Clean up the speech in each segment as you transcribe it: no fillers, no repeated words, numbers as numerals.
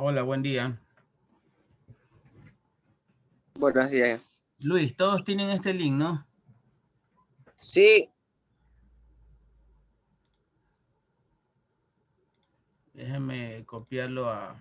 Hola, buen día. Buenos días. Luis, todos tienen este link, ¿no? Sí, Déjenme copiarlo a...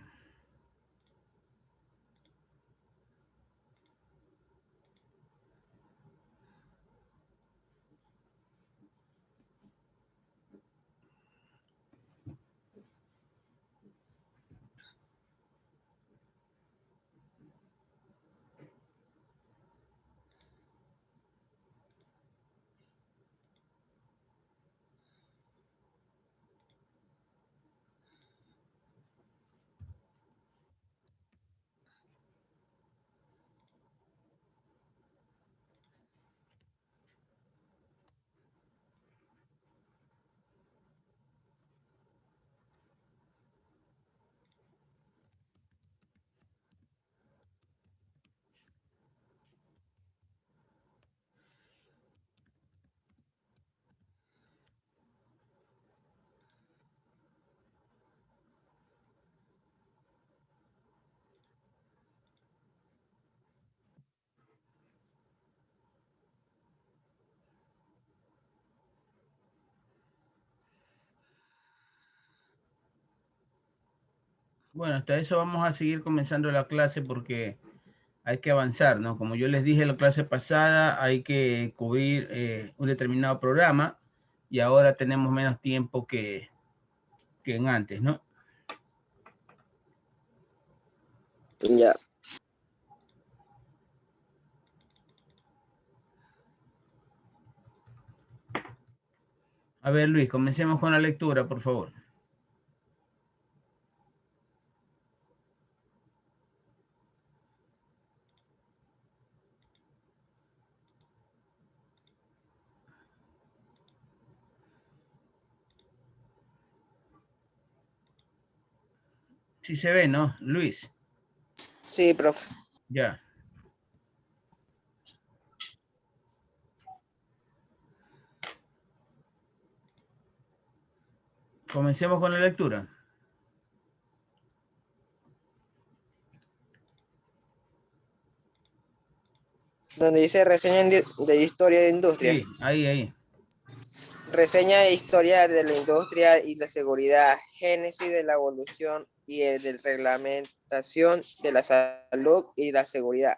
Bueno, hasta eso vamos a seguir comenzando la clase porque hay que avanzar, ¿no? Como yo les dije en la clase pasada, hay que cubrir un determinado programa y ahora tenemos menos tiempo que en antes, ¿no? ya. A ver, Luis, comencemos con la lectura, por favor. Sí se ve, ¿no? Luis, Sí, profe. ya. Comencemos con la lectura. Donde dice reseña de historia de industria. Sí, ahí. Reseña de historia de la industria y la seguridad, génesis de la evolución y el de reglamentación de la salud y la seguridad.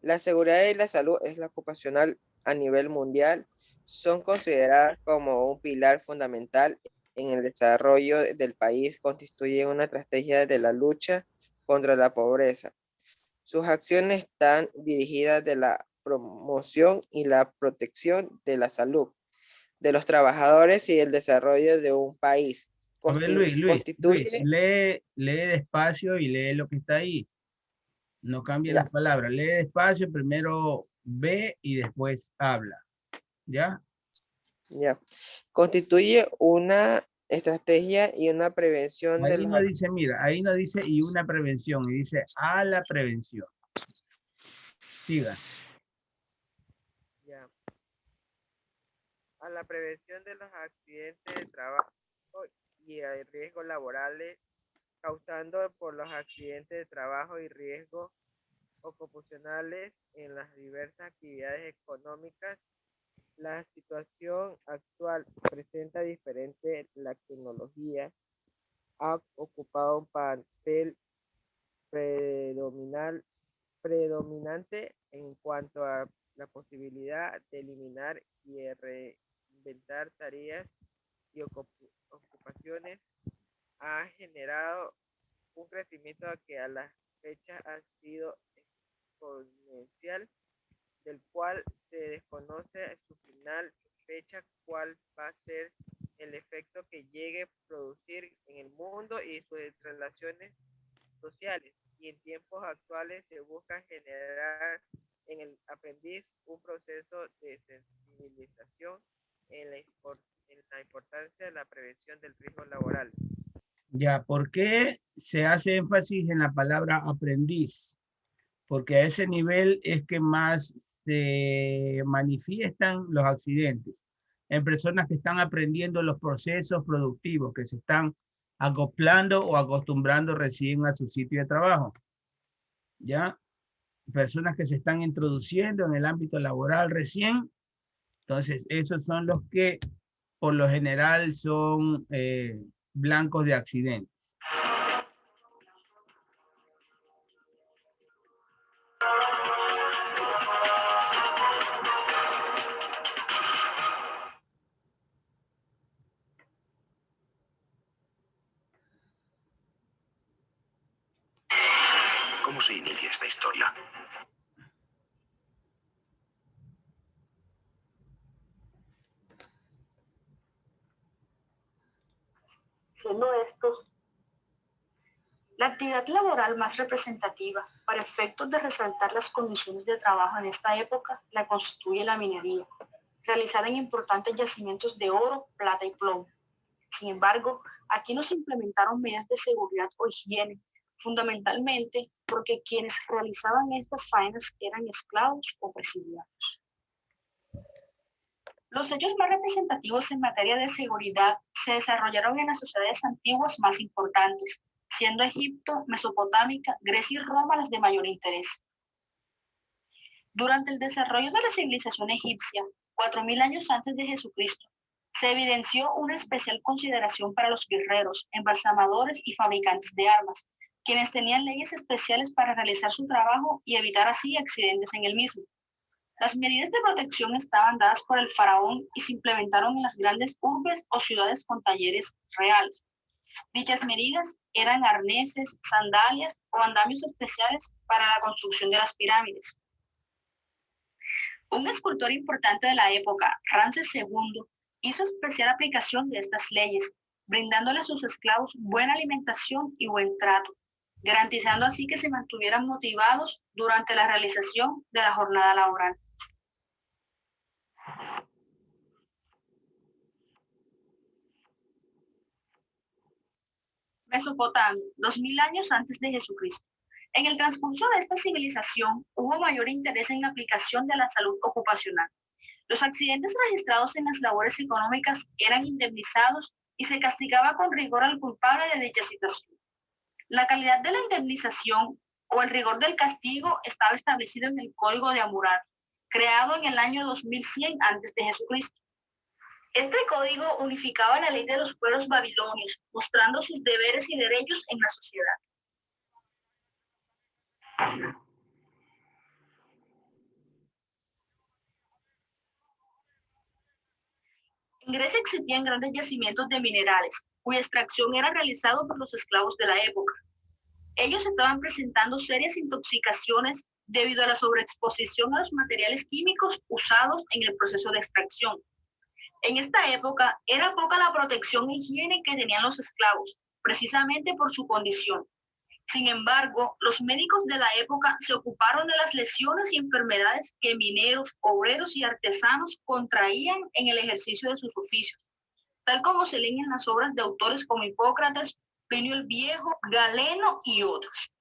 La seguridad y la salud es la ocupacional a nivel mundial. Son consideradas como un pilar fundamental en el desarrollo del país. Constituyen una estrategia de la lucha contra la pobreza. Sus acciones están dirigidas de la promoción y la protección de la salud de los trabajadores y el desarrollo de un país. A ver, Luis, Constituye, lee despacio y lee lo que está ahí. No cambien ya, las palabras. Lee despacio, primero ve y después habla. ¿Ya? ya, constituye una estrategia y una prevención de Ahí los no dice, mira, ahí no dice y una prevención, y dice a la prevención. Siga. ya, a la prevención de los accidentes de trabajo y riesgos laborales causando por los accidentes de trabajo y riesgos ocupacionales en las diversas actividades económicas. La situación actual presenta diferente. La tecnología ha ocupado un papel predominal, predominante en cuanto a la posibilidad de eliminar y de reinventar tareas y ocupaciones. Ha generado un crecimiento que a la fecha ha sido exponencial, del cual se desconoce su final fecha, cuál va a ser el efecto que llegue a producir en el mundo y sus relaciones sociales. Y en tiempos actuales se busca generar en el aprendiz un proceso de sensibilización en la importancia de la prevención del riesgo laboral. Ya, ¿por qué se hace énfasis en la palabra aprendiz? Porque a ese nivel es que más se manifiestan los accidentes en personas que están aprendiendo los procesos productivos, que se están acoplando o acostumbrando recién a su sitio de trabajo. ¿Ya? Personas que se están introduciendo en el ámbito laboral recién. Entonces, esos son los que por lo general son blancos de accidentes. ¿Cómo se inicia esta historia? Siendo estos la actividad laboral más representativa para efectos de resaltar las condiciones de trabajo en esta época la constituye la minería, realizada en importantes yacimientos de oro, plata y plomo. Sin embargo, aquí no se implementaron medidas de seguridad o higiene, fundamentalmente porque quienes realizaban estas faenas eran esclavos o presidiarios. Los hechos más representativos en materia de seguridad se desarrollaron en las sociedades antiguas más importantes, siendo Egipto, Mesopotamia, Grecia y Roma las de mayor interés. Durante el desarrollo de la civilización egipcia, 4000 años antes de Jesucristo, se evidenció una especial consideración para los guerreros, embalsamadores y fabricantes de armas, quienes tenían leyes especiales para realizar su trabajo y evitar así accidentes en el mismo. Las medidas de protección estaban dadas por el faraón y se implementaron en las grandes urbes o ciudades con talleres reales. Dichas medidas eran arneses, sandalias o andamios especiales para la construcción de las pirámides. Un escultor importante de la época, Ramsés II, hizo especial aplicación de estas leyes, brindándole a sus esclavos buena alimentación y buen trato, garantizando así que se mantuvieran motivados durante la realización de la jornada laboral. Mesopotamia, 2000 años antes de Jesucristo. En el transcurso de esta civilización hubo mayor interés en la aplicación de la salud ocupacional. Los accidentes registrados en las labores económicas eran indemnizados y se castigaba con rigor al culpable de dicha situación. La calidad de la indemnización o el rigor del castigo estaba establecido en el Código de Hammurabi, creado en el año 2100 antes de Jesucristo. Este código unificaba la ley de los pueblos babilonios, mostrando sus deberes y derechos en la sociedad. En Grecia existían grandes yacimientos de minerales, cuya extracción era realizada por los esclavos de la época. Ellos estaban presentando serias intoxicaciones debido a la sobreexposición a los materiales químicos usados en el proceso de extracción. En esta época era poca la protección e higiene que tenían los esclavos, precisamente por su condición. Sin embargo, los médicos de la época se ocuparon de las lesiones y enfermedades que mineros, obreros y artesanos contraían en el ejercicio de sus oficios, tal como se leen en las obras de autores como Hipócrates, Plinio el Viejo, Galeno y otros.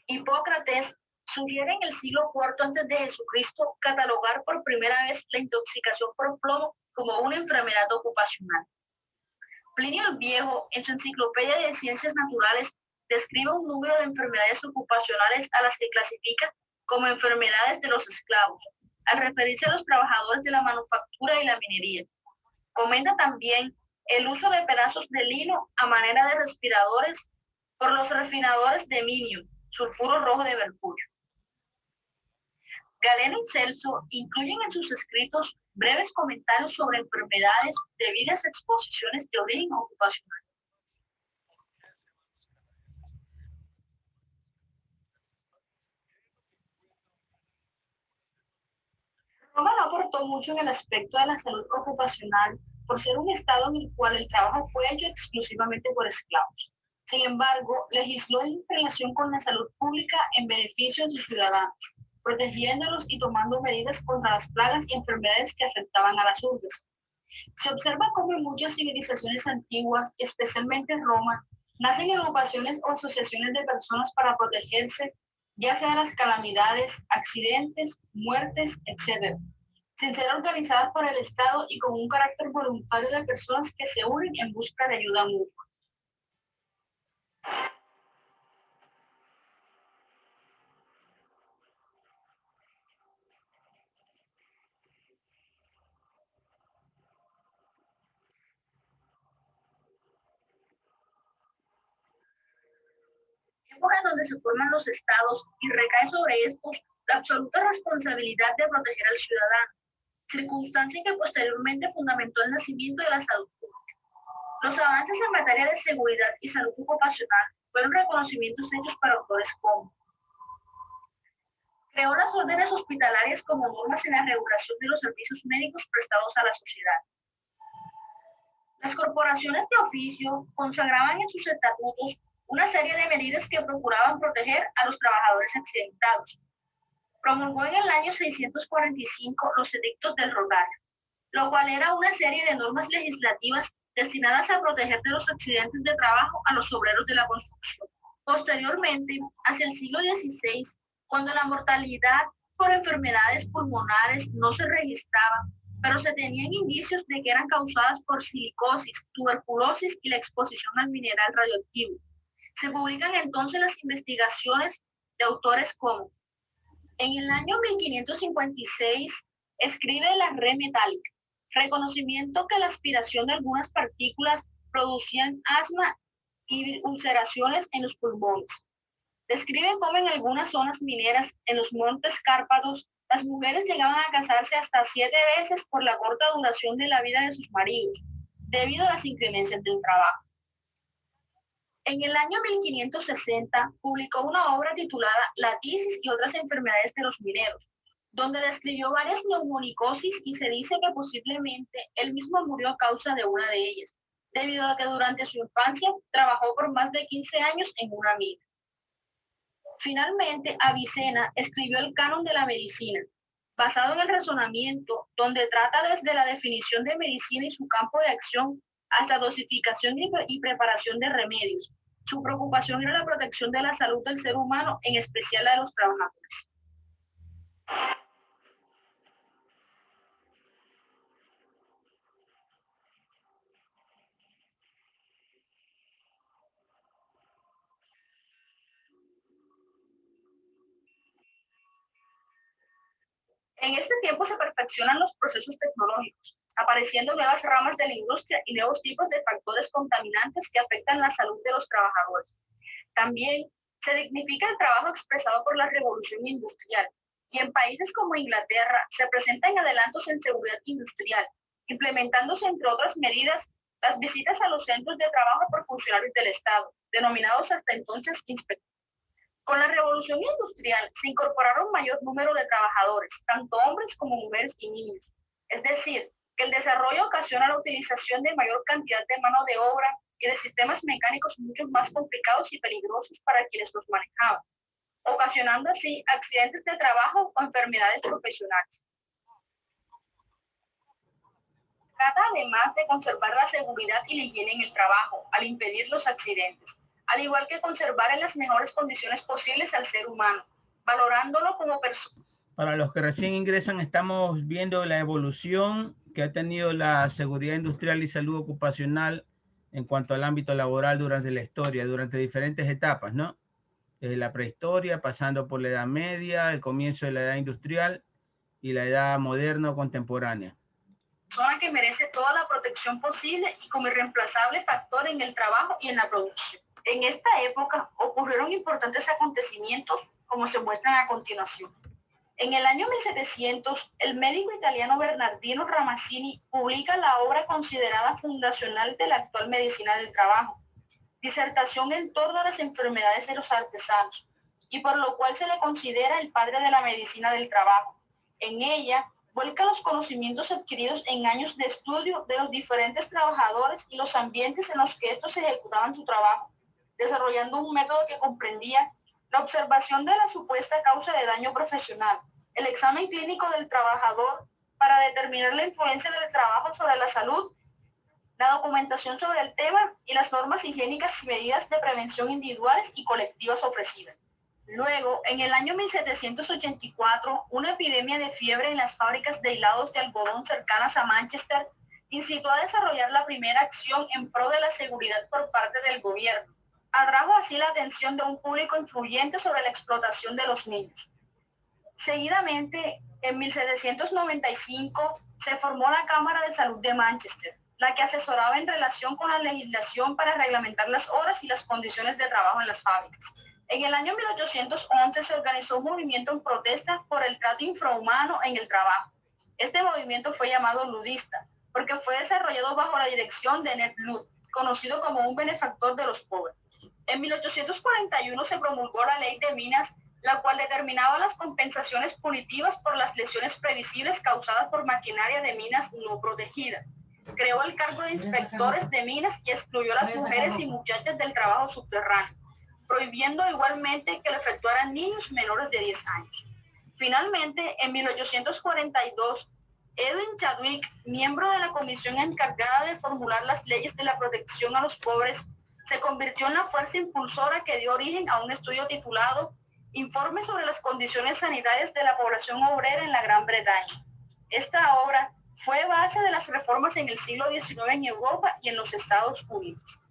Hipócrates sugiere en el siglo IV antes de Jesucristo catalogar por primera vez la intoxicación por plomo como una enfermedad ocupacional. Plinio el Viejo, en su Enciclopedia de Ciencias Naturales, describe un número de enfermedades ocupacionales a las que clasifica como enfermedades de los esclavos, al referirse a los trabajadores de la manufactura y la minería. Comenta también el uso de pedazos de lino a manera de respiradores por los refinadores de minio, sulfuro rojo de mercurio. Galeno y Celso incluyen en sus escritos breves comentarios sobre enfermedades debidas a exposiciones de origen ocupacional. Roma no aportó mucho en el aspecto de la salud ocupacional por ser un estado en el cual el trabajo fue hecho exclusivamente por esclavos. Sin embargo, legisló en relación con la salud pública en beneficio de sus ciudadanos, protegiéndolos y tomando medidas contra las plagas y enfermedades que afectaban a las urbes. Se observa cómo en muchas civilizaciones antiguas, especialmente en Roma, nacen agrupaciones o asociaciones de personas para protegerse, ya sea de las calamidades, accidentes, muertes, etc. sin ser organizadas por el Estado y con un carácter voluntario de personas que se unen en busca de ayuda mutua. Época en donde se forman los estados y recae sobre estos la absoluta responsabilidad de proteger al ciudadano, circunstancia que posteriormente fundamentó el nacimiento de la salud pública. Los avances en materia de seguridad y salud ocupacional fueron reconocimientos hechos para autores como creó las órdenes hospitalarias como normas en la regulación de los servicios médicos prestados a la sociedad. Las corporaciones de oficio consagraban en sus estatutos una serie de medidas que procuraban proteger a los trabajadores accidentados. Promulgó en el año 645 los edictos del Rodario, lo cual era una serie de normas legislativas destinadas a proteger de los accidentes de trabajo a los obreros de la construcción. Posteriormente, hacia el siglo XVI, cuando la mortalidad por enfermedades pulmonares no se registraba, pero se tenían indicios de que eran causadas por silicosis, tuberculosis y la exposición al mineral radioactivo. Se publican entonces las investigaciones de autores como, en el año 1556, escribe la red metálica, reconocimiento que la aspiración de algunas partículas producían asma y ulceraciones en los pulmones. Describe cómo en algunas zonas mineras, en los montes Cárpatos, las mujeres llegaban a casarse hasta 7 veces por la corta duración de la vida de sus maridos, debido a las inclemencias del trabajo. En el año 1560 publicó una obra titulada La tisis y otras enfermedades de los mineros, donde describió varias neumonicosis y se dice que posiblemente él mismo murió a causa de una de ellas, debido a que durante su infancia trabajó por más de 15 años en una mina. Finalmente, Avicena escribió el Canon de la Medicina, basado en el razonamiento, donde trata desde la definición de medicina y su campo de acción hasta dosificación y preparación de remedios. Su preocupación era la protección de la salud del ser humano, en especial la de los trabajadores. En este tiempo se perfeccionan los procesos tecnológicos, apareciendo nuevas ramas de la industria y nuevos tipos de factores contaminantes que afectan la salud de los trabajadores. También se dignifica el trabajo expresado por la revolución industrial, y en países como Inglaterra se presentan adelantos en seguridad industrial, implementándose, entre otras medidas, las visitas a los centros de trabajo por funcionarios del Estado, denominados hasta entonces inspectores. Con la revolución industrial se incorporaron mayor número de trabajadores, tanto hombres como mujeres y niños. Es decir, que el desarrollo ocasiona la utilización de mayor cantidad de mano de obra y de sistemas mecánicos mucho más complicados y peligrosos para quienes los manejaban, ocasionando así accidentes de trabajo o enfermedades profesionales. Trata además de conservar la seguridad y la higiene en el trabajo, al impedir los accidentes, al igual que conservar en las mejores condiciones posibles al ser humano, valorándolo como persona. Para los que recién ingresan, estamos viendo la evolución que ha tenido la seguridad industrial y salud ocupacional en cuanto al ámbito laboral durante la historia, durante diferentes etapas, ¿no? Desde la prehistoria, pasando por la Edad Media, el comienzo de la Edad Industrial y la Edad Moderna o contemporánea. Persona que merece toda la protección posible y como irreemplazable factor en el trabajo y en la producción. En esta época ocurrieron importantes acontecimientos, como se muestran a continuación. En el año 1700, el médico italiano Bernardino Ramazzini publica la obra considerada fundacional de la actual medicina del trabajo, disertación en torno a las enfermedades de los artesanos, y por lo cual se le considera el padre de la medicina del trabajo. En ella, vuelca los conocimientos adquiridos en años de estudio de los diferentes trabajadores y los ambientes en los que estos ejecutaban su trabajo, desarrollando un método que comprendía la observación de la supuesta causa de daño profesional, el examen clínico del trabajador para determinar la influencia del trabajo sobre la salud, la documentación sobre el tema y las normas higiénicas y medidas de prevención individuales y colectivas ofrecidas. Luego, en el año 1784, una epidemia de fiebre en las fábricas de hilados de algodón cercanas a Manchester incitó a desarrollar la primera acción en pro de la seguridad por parte del gobierno. Atrajo así la atención de un público influyente sobre la explotación de los niños. Seguidamente, en 1795, se formó la Cámara de Salud de Manchester, la que asesoraba en relación con la legislación para reglamentar las horas y las condiciones de trabajo en las fábricas. En el año 1811 se organizó un movimiento en protesta por el trato infrahumano en el trabajo. Este movimiento fue llamado ludista, porque fue desarrollado bajo la dirección de Ned Ludd, conocido como un benefactor de los pobres. En 1841 se promulgó la Ley de Minas, la cual determinaba las compensaciones punitivas por las lesiones previsibles causadas por maquinaria de minas no protegida. Creó el cargo de inspectores de minas y excluyó a las mujeres y muchachas del trabajo subterráneo, prohibiendo igualmente que lo efectuaran niños menores de 10 años. Finalmente, en 1842, Edwin Chadwick, miembro de la comisión encargada de formular las leyes de la protección a los pobres, se convirtió en la fuerza impulsora que dio origen a un estudio titulado Informe sobre las condiciones sanitarias de la población obrera en la Gran Bretaña. Esta obra fue base de las reformas en el siglo XIX en Europa y en los Estados Unidos.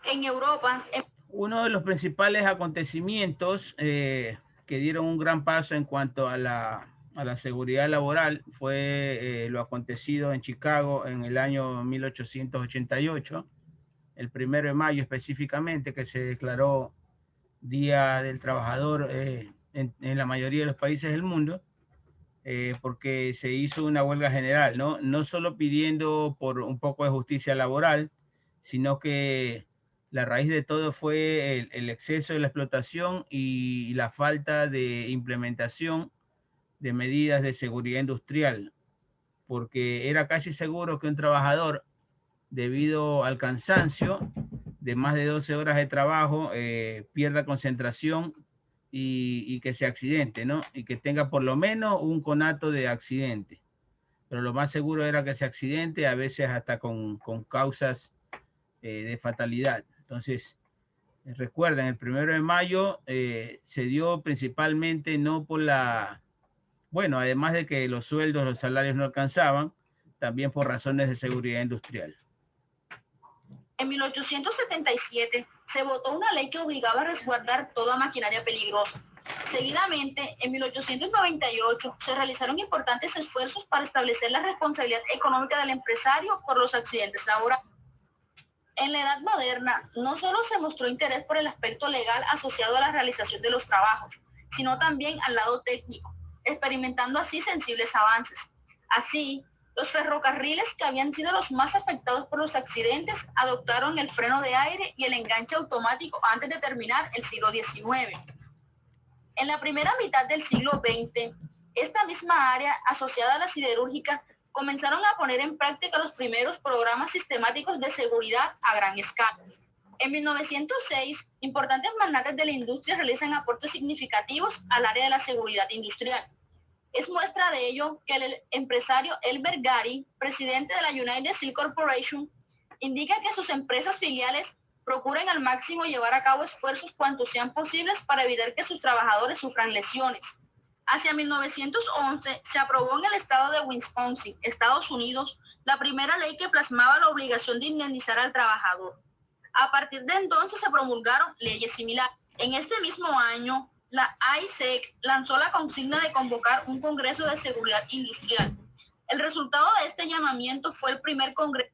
En Europa, uno de los principales acontecimientos que dieron un gran paso en cuanto a la seguridad laboral fue lo acontecido en Chicago en el año 1888, el 1 de mayo específicamente, que se declaró Día del Trabajador en la mayoría de los países del mundo, porque se hizo una huelga general, ¿no? No solo pidiendo por un poco de justicia laboral, sino que la raíz de todo fue el exceso de la explotación y la falta de implementación de medidas de seguridad industrial, porque era casi seguro que un trabajador, debido al cansancio de más de 12 horas de trabajo, pierda concentración y que se accidente, ¿no? Y que tenga por lo menos un conato de accidente. Pero lo más seguro era que se accidente, a veces hasta con causas de fatalidad. Entonces, recuerden, el 1 de mayo se dio principalmente no por bueno, además de que los sueldos, los salarios no alcanzaban, también por razones de seguridad industrial. En 1877 se votó una ley que obligaba a resguardar toda maquinaria peligrosa. Seguidamente, en 1898 se realizaron importantes esfuerzos para establecer la responsabilidad económica del empresario por los accidentes laborales. En la Edad Moderna, no solo se mostró interés por el aspecto legal asociado a la realización de los trabajos, sino también al lado técnico, experimentando así sensibles avances. Así, los ferrocarriles, que habían sido los más afectados por los accidentes, adoptaron el freno de aire y el enganche automático antes de terminar el siglo XIX. En la primera mitad del siglo XX, esta misma área asociada a la siderúrgica comenzaron a poner en práctica los primeros programas sistemáticos de seguridad a gran escala. En 1906, importantes magnates de la industria realizan aportes significativos al área de la seguridad industrial. Es muestra de ello que el empresario Elbert Gary, presidente de la United Steel Corporation, indica que sus empresas filiales procuren al máximo llevar a cabo esfuerzos cuantos sean posibles para evitar que sus trabajadores sufran lesiones. Hacia 1911 se aprobó en el estado de Wisconsin, Estados Unidos, la primera ley que plasmaba la obligación de indemnizar al trabajador. A partir de entonces se promulgaron leyes similares. En este mismo año, la AISEC lanzó la consigna de convocar un Congreso de Seguridad Industrial. El resultado de este llamamiento fue el primer Congreso.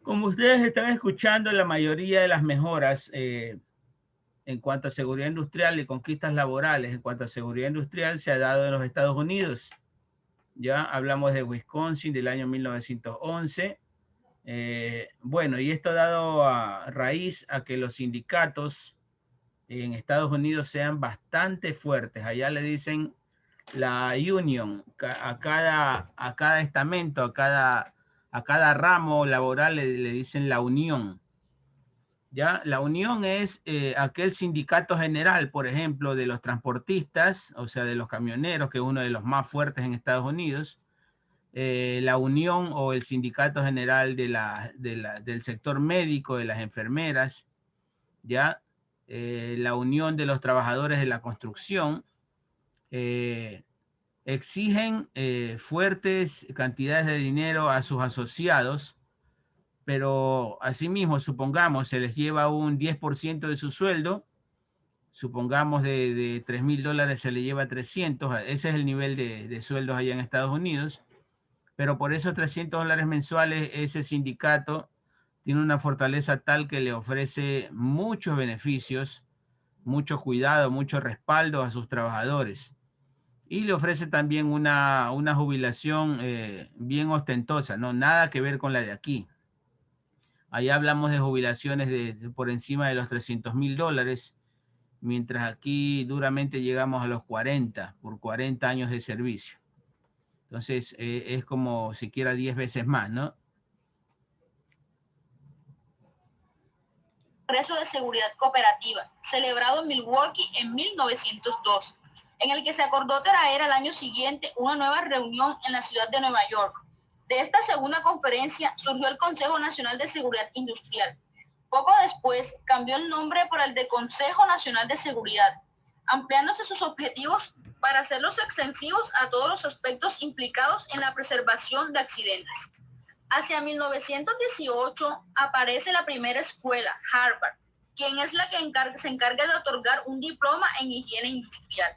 Como ustedes están escuchando, la mayoría de las mejoras en cuanto a seguridad industrial y conquistas laborales en cuanto a seguridad industrial se ha dado en los Estados Unidos. Ya hablamos de Wisconsin del año 1911. Bueno, y esto ha dado a raíz a que los sindicatos en Estados Unidos sean bastante fuertes. Allá le dicen la union, a cada estamento, a cada ramo laboral le dicen la unión. ¿Ya? La unión es aquel sindicato general, por ejemplo, de los transportistas, o sea, de los camioneros, que es uno de los más fuertes en Estados Unidos. La unión o el sindicato general del sector médico, de las enfermeras, ¿ya? La Unión de los Trabajadores de la Construcción, exigen fuertes cantidades de dinero a sus asociados, pero asimismo, supongamos, se les lleva un 10% de su sueldo, supongamos de $3.000 se le lleva 300, ese es el nivel de sueldos allá en Estados Unidos, pero por esos $300 mensuales ese sindicato tiene una fortaleza tal que le ofrece muchos beneficios, mucho cuidado, mucho respaldo a sus trabajadores. Y le ofrece también una jubilación bien ostentosa, ¿no? Nada que ver con la de aquí. Allá hablamos de jubilaciones por encima de los $300.000, mientras aquí duramente llegamos a los 40 por 40 años de servicio. Entonces es como siquiera 10 veces más, ¿no? Congreso de Seguridad Cooperativa, celebrado en Milwaukee en 1902, en el que se acordó traer al año siguiente una nueva reunión en la ciudad de Nueva York. De esta segunda conferencia surgió el Consejo Nacional de Seguridad Industrial. Poco después cambió el nombre por el de Consejo Nacional de Seguridad, ampliándose sus objetivos para hacerlos extensivos a todos los aspectos implicados en la preservación de accidentes. Hacia 1918 aparece la primera escuela, Harvard, quien es la que se encarga de otorgar un diploma en higiene industrial.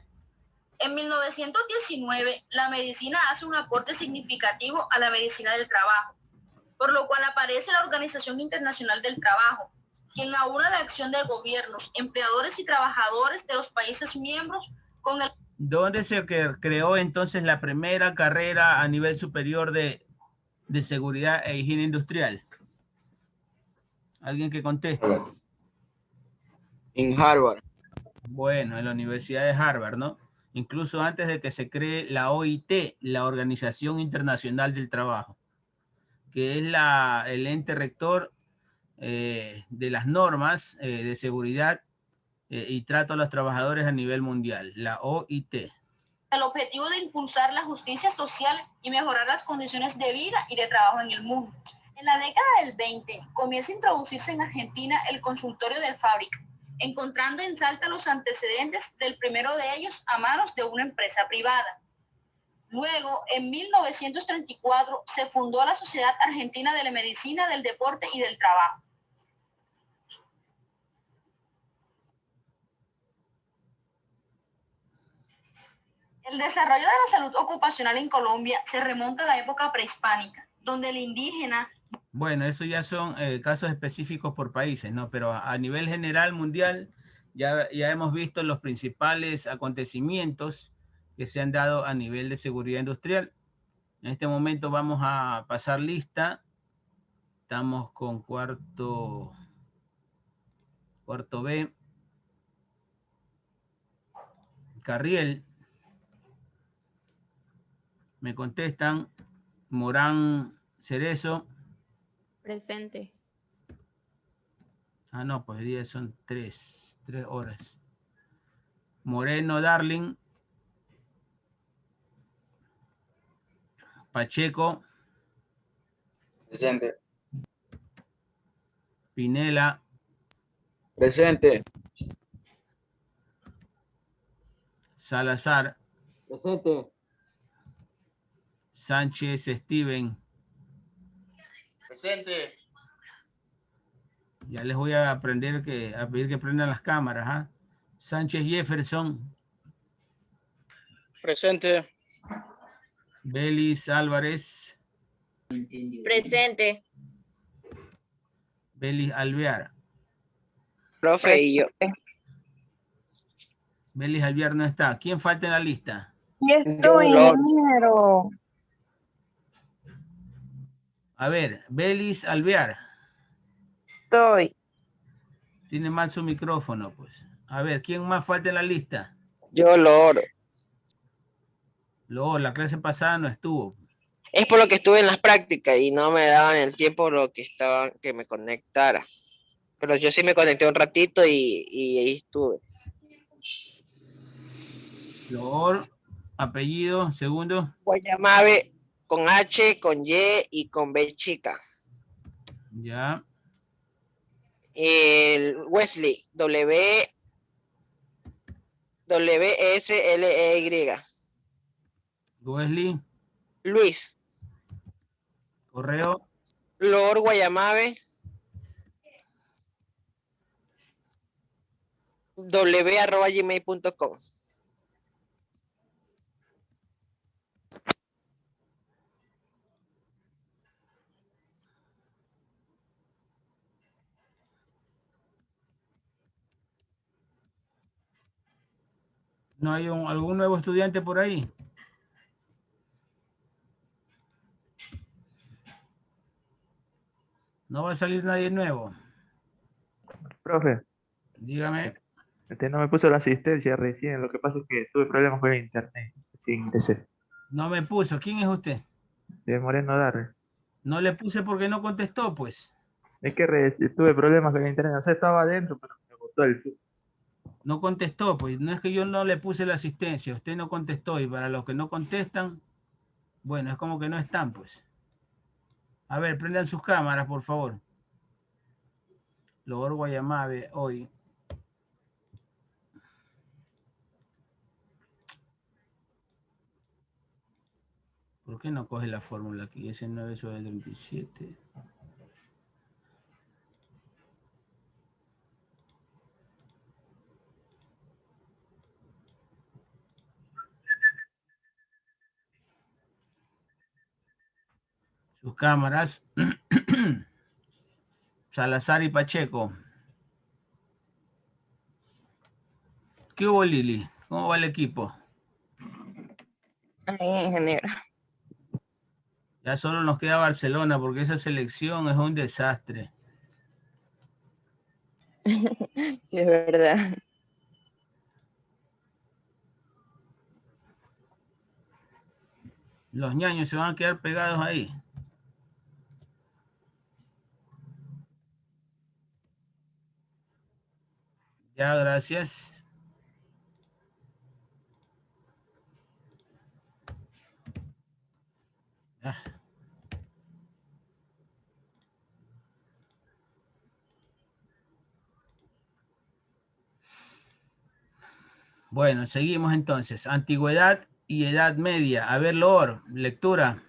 En 1919, la medicina hace un aporte significativo a la medicina del trabajo, por lo cual aparece la Organización Internacional del Trabajo, quien aúna la acción de gobiernos, empleadores y trabajadores de los países miembros con el... ¿Dónde se creó entonces la primera carrera a nivel superior de seguridad e higiene industrial? ¿Alguien que conteste? En Harvard. Bueno, en la Universidad de Harvard, ¿no? Incluso antes de que se cree la OIT, la Organización Internacional del Trabajo, que es el ente rector de las normas de seguridad y trato a los trabajadores a nivel mundial, la OIT. El objetivo de impulsar la justicia social y mejorar las condiciones de vida y de trabajo en el mundo. En la década del 20 comienza a introducirse en Argentina el consultorio de fábrica, encontrando en Salta los antecedentes del primero de ellos a manos de una empresa privada. Luego, en 1934, se fundó la Sociedad Argentina de la Medicina, del Deporte y del Trabajo. El desarrollo de la salud ocupacional en Colombia se remonta a la época prehispánica, donde el indígena... Bueno, eso ya son casos específicos por países, ¿no? Pero a nivel general mundial ya hemos visto los principales acontecimientos que se han dado a nivel de seguridad industrial. En este momento vamos a pasar lista. Estamos con cuarto B. Carriel. Me contestan. Morán Cerezo. Presente. Ah, no, pues hoy día son 3 horas. Moreno Darling. Pacheco. Presente. Pinela. Presente. Salazar. Presente. Sánchez Steven. Presente. Ya les voy a pedir que prendan las cámaras. ¿Ah? Sánchez Jefferson. Presente. Belis Álvarez. Presente. Belis Alvear. Profe, y yo. Belis Alvear no está. ¿Quién falta en la lista? Y estoy, ingeniero. A ver, Belis Alvear. Estoy. Tiene mal su micrófono, pues. A ver, ¿quién más falta en la lista? Yo lo oro. Luego, la clase pasada no estuvo. Es por lo que estuve en las prácticas y no me daban el tiempo lo que estaba que me conectara. Pero yo sí me conecté un ratito y ahí estuve. Lor, apellido, segundo. Guayamabe con H, con Y y con B chica. Ya. El Wesley, W-S-L-E-Y. Wesley, Luis, correo, Lord Guayamabe, w@gmail.com. ¿no hay algún nuevo estudiante por ahí? ¿No va a salir nadie nuevo? Profe, Dígame. no me puso la asistencia recién, lo que pasa es que tuve problemas con el internet, sí, ingresé. No me puso. ¿Quién es usted? De Moreno Darre. No le puse porque no contestó, pues. Es que tuve problemas con el internet, o sea, estaba adentro, pero me botó el Zoom. No contestó, pues. No es que yo no le puse la asistencia. Usted no contestó. Y para los que no contestan, bueno, es como que no están, pues. A ver, prendan sus cámaras, por favor. Lord Guayamabe, hoy. ¿Por qué no coge la fórmula aquí? S9 sobre 37. Sus cámaras. Salazar y Pacheco. ¿Qué hubo, Lili? ¿Cómo va el equipo? Ahí, ingeniero. Ya solo nos queda Barcelona porque esa selección es un desastre. Sí, es verdad. Los ñaños se van a quedar pegados ahí. Ya, gracias. Ah. Bueno, seguimos entonces. Antigüedad y Edad Media. A ver, Lor, lectura.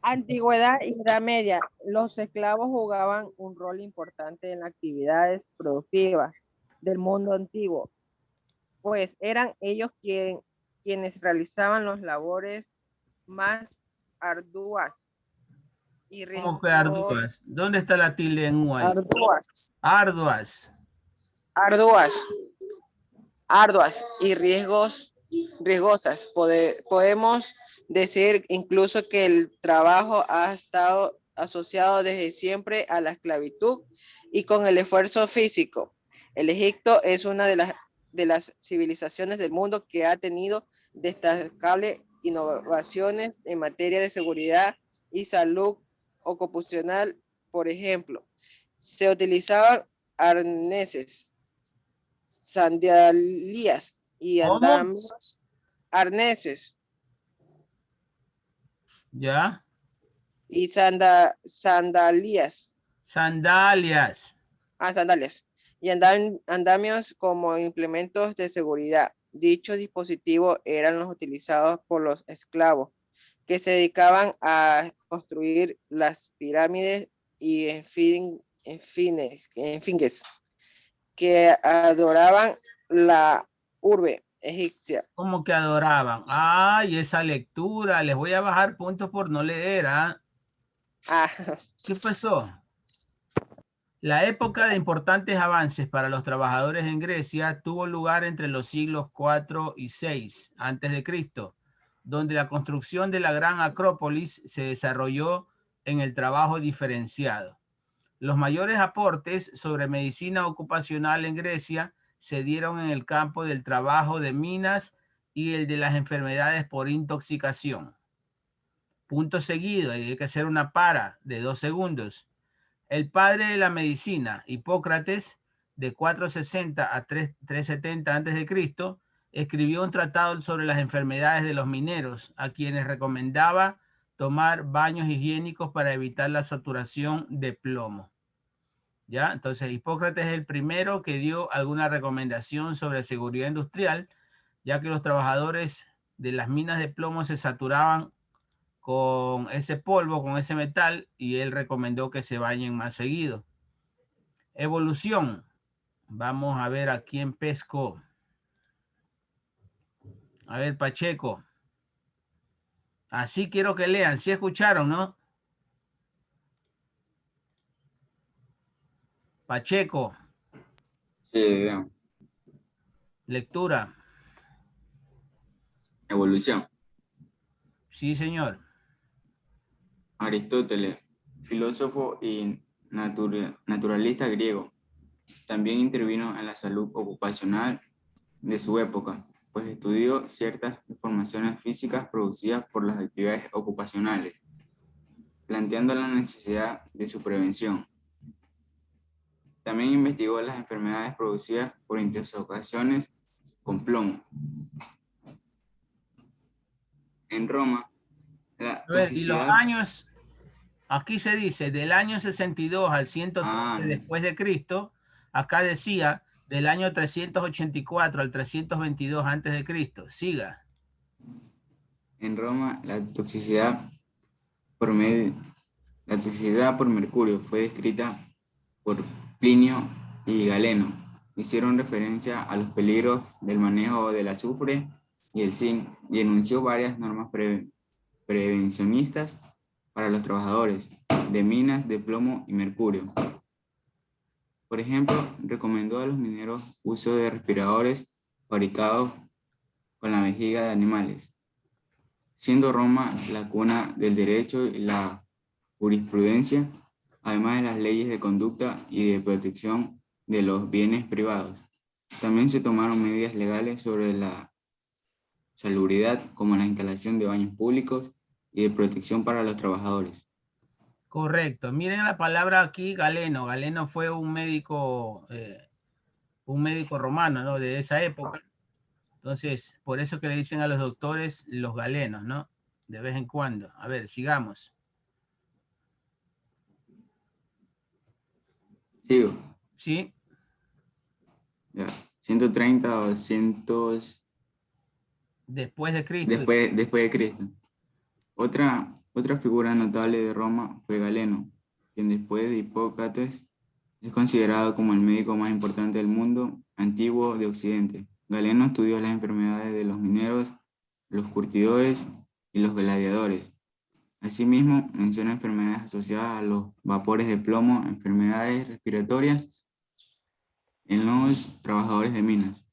Antigüedad y Edad Media. Los esclavos jugaban un rol importante en las actividades productivas del mundo antiguo, pues eran ellos quienes realizaban las labores más arduas y ¿Cómo que arduas? ¿Dónde está la tilde en U ahí? arduas Arduas. Y riesgosas. Podemos decir incluso que el trabajo ha estado asociado desde siempre a la esclavitud y con el esfuerzo físico. El Egipto es una de las civilizaciones del mundo que ha tenido destacables innovaciones en materia de seguridad y salud ocupacional. Por ejemplo, se utilizaban arneses, sandalias y andamios, arneses ¿Ya? y sandalias. Sandalias. Sandalias y andamios como implementos de seguridad. Dichos dispositivos eran los utilizados por los esclavos que se dedicaban a construir las pirámides y en fines que adoraban la urbe egipcia. ¿Cómo que adoraban? Ay, esa lectura. Les voy a bajar puntos por no leer, ¿ah? ¿Qué pasó? La época de importantes avances para los trabajadores en Grecia tuvo lugar entre los siglos 4 y 6 a.C., donde la construcción de la gran Acrópolis se desarrolló en el trabajo diferenciado. Los mayores aportes sobre medicina ocupacional en Grecia se dieron en el campo del trabajo de minas y el de las enfermedades por intoxicación. Punto seguido, hay que hacer una para de 2 segundos. El padre de la medicina, Hipócrates, de 460 a 370 a.C., escribió un tratado sobre las enfermedades de los mineros, a quienes recomendaba tomar baños higiénicos para evitar la saturación de plomo. ¿Ya? Entonces, Hipócrates es el primero que dio alguna recomendación sobre seguridad industrial, ya que los trabajadores de las minas de plomo se saturaban con ese polvo, con ese metal, y él recomendó que se bañen más seguido. Evolución. Vamos a ver a quién pescó. A ver, Pacheco. Así quiero que lean. ¿Sí escucharon, no? Pacheco. Sí, veo. Lectura. Evolución. Sí, señor. Aristóteles, filósofo y naturalista griego, también intervino en la salud ocupacional de su época, pues estudió ciertas deformaciones físicas producidas por las actividades ocupacionales, planteando la necesidad de su prevención. También investigó las enfermedades producidas por intoxicaciones con plomo. En Roma, la A ver, y los toxicidad... años, aquí se dice del año 62 al 113 después de Cristo, acá decía del año 384 al 322 antes de Cristo. Siga. En Roma, la toxicidad por mercurio fue descrita por Plinio y Galeno. Hicieron referencia a los peligros del manejo del azufre y el zinc y enunció varias normas prevencionistas para los trabajadores de minas de plomo y mercurio. Por ejemplo, recomendó a los mineros uso de respiradores fabricados con la vejiga de animales, siendo Roma la cuna del derecho y la jurisprudencia, además de las leyes de conducta y de protección de los bienes privados. También se tomaron medidas legales sobre la salubridad, como la instalación de baños públicos y de protección para los trabajadores. Correcto. Miren la palabra aquí, Galeno. Galeno fue un médico romano, ¿no? De esa época. Entonces, por eso que le dicen a los doctores los galenos, ¿no? De vez en cuando. A ver, sigamos. Sigo. ¿Sí? Ya. 130 o 100 Después de Cristo. después de Cristo. Otra figura notable de Roma fue Galeno, quien después de Hipócrates es considerado como el médico más importante del mundo antiguo de Occidente. Galeno estudió las enfermedades de los mineros, los curtidores y los gladiadores. Asimismo, menciona enfermedades asociadas a los vapores de plomo, enfermedades respiratorias en los trabajadores de minas.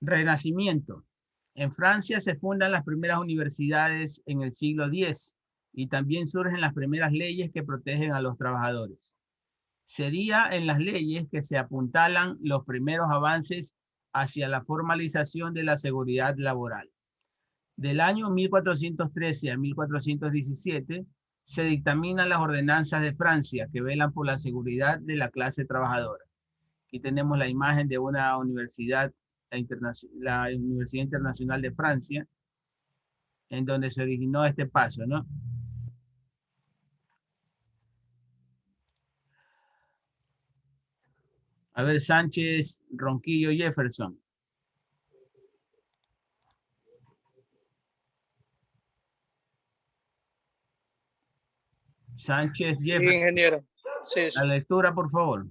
Renacimiento. En Francia se fundan las primeras universidades en el siglo X y también surgen las primeras leyes que protegen a los trabajadores. Sería en las leyes que se apuntalan los primeros avances hacia la formalización de la seguridad laboral. Del año 1413 a 1417 se dictaminan las ordenanzas de Francia que velan por la seguridad de la clase trabajadora. Aquí tenemos la imagen de una universidad, la Universidad Internacional de Francia, en donde se originó este paso, ¿no? A ver, Sánchez, Ronquillo, Jefferson. Sánchez, Jefferson. Sí, ingeniero. Sí, sí. La lectura, por favor.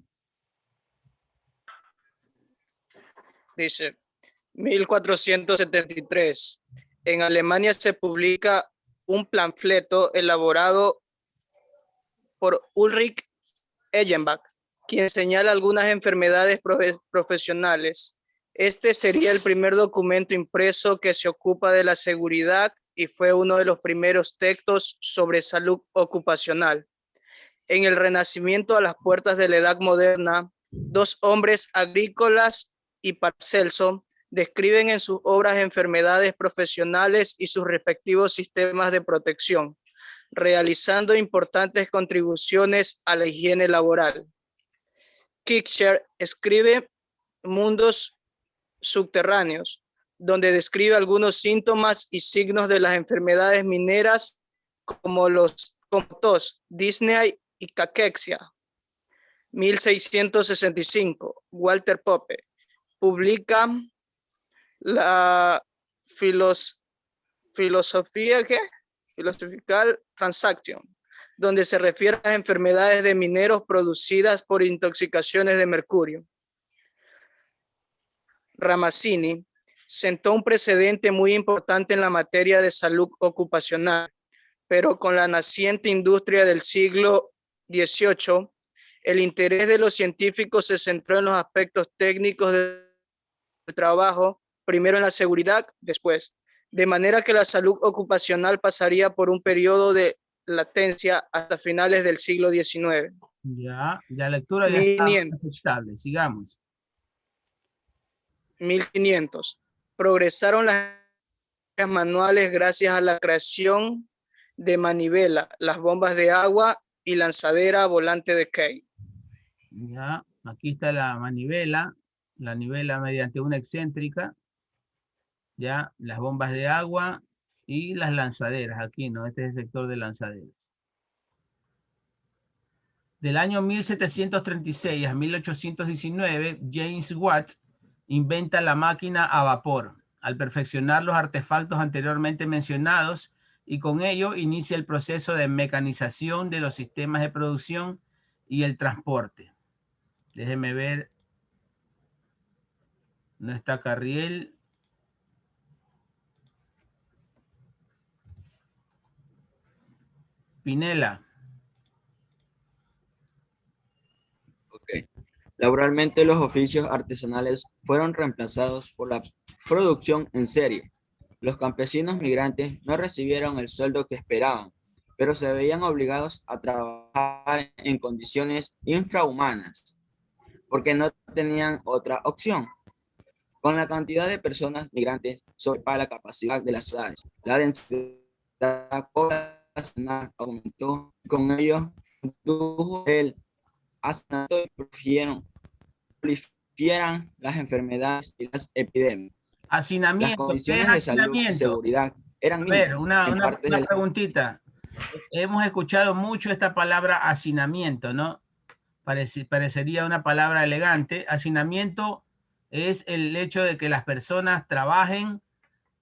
Dice, 1473. En Alemania se publica un panfleto elaborado por Ulrich Eyenbach, quien señala algunas enfermedades profesionales. Este sería el primer documento impreso que se ocupa de la seguridad y fue uno de los primeros textos sobre salud ocupacional. En el Renacimiento, a las puertas de la Edad Moderna, dos hombres agrícolas y Paracelso describen en sus obras enfermedades profesionales y sus respectivos sistemas de protección, realizando importantes contribuciones a la higiene laboral. Kircher escribe Mundos subterráneos, donde describe algunos síntomas y signos de las enfermedades mineras como tos, disnea y caquexia. 1665, Walter Pope publica la Philosophical Transaction, donde se refiere a las enfermedades de mineros producidas por intoxicaciones de mercurio. Ramazzini sentó un precedente muy importante en la materia de salud ocupacional, pero con la naciente industria del siglo XVIII, el interés de los científicos se centró en los aspectos técnicos del trabajo, primero en la seguridad, después, de manera que la salud ocupacional pasaría por un periodo de latencia hasta finales del siglo XIX. Ya, la lectura ya está aceptable. Sigamos. 1500. Progresaron las manuales gracias a la creación de manivela, las bombas de agua y lanzadera volante de Kay. Ya, aquí está la manivela mediante una excéntrica. Ya, las bombas de agua y las lanzaderas. Aquí, ¿no? Este es el sector de lanzaderas. Del año 1736 a 1819, James Watt inventa la máquina a vapor, al perfeccionar los artefactos anteriormente mencionados, y con ello inicia el proceso de mecanización de los sistemas de producción y el transporte. Déjeme ver. No está Carriel. Pinela. Ok. Laboralmente, los oficios artesanales fueron reemplazados por la producción en serie. Los campesinos migrantes no recibieron el sueldo que esperaban, pero se veían obligados a trabajar en condiciones infrahumanas, porque no tenían otra opción. Con la cantidad de personas migrantes sobrepasa la capacidad de las ciudades. La densidad poblacional aumentó, y con ello condujo el asesinato y proliferan las enfermedades y las epidemias. Hacinamiento. Las condiciones de salud y seguridad eran mínimas. Una preguntita. Hemos escuchado mucho esta palabra hacinamiento, ¿no? Parecería una palabra elegante. Hacinamiento es el hecho de que las personas trabajen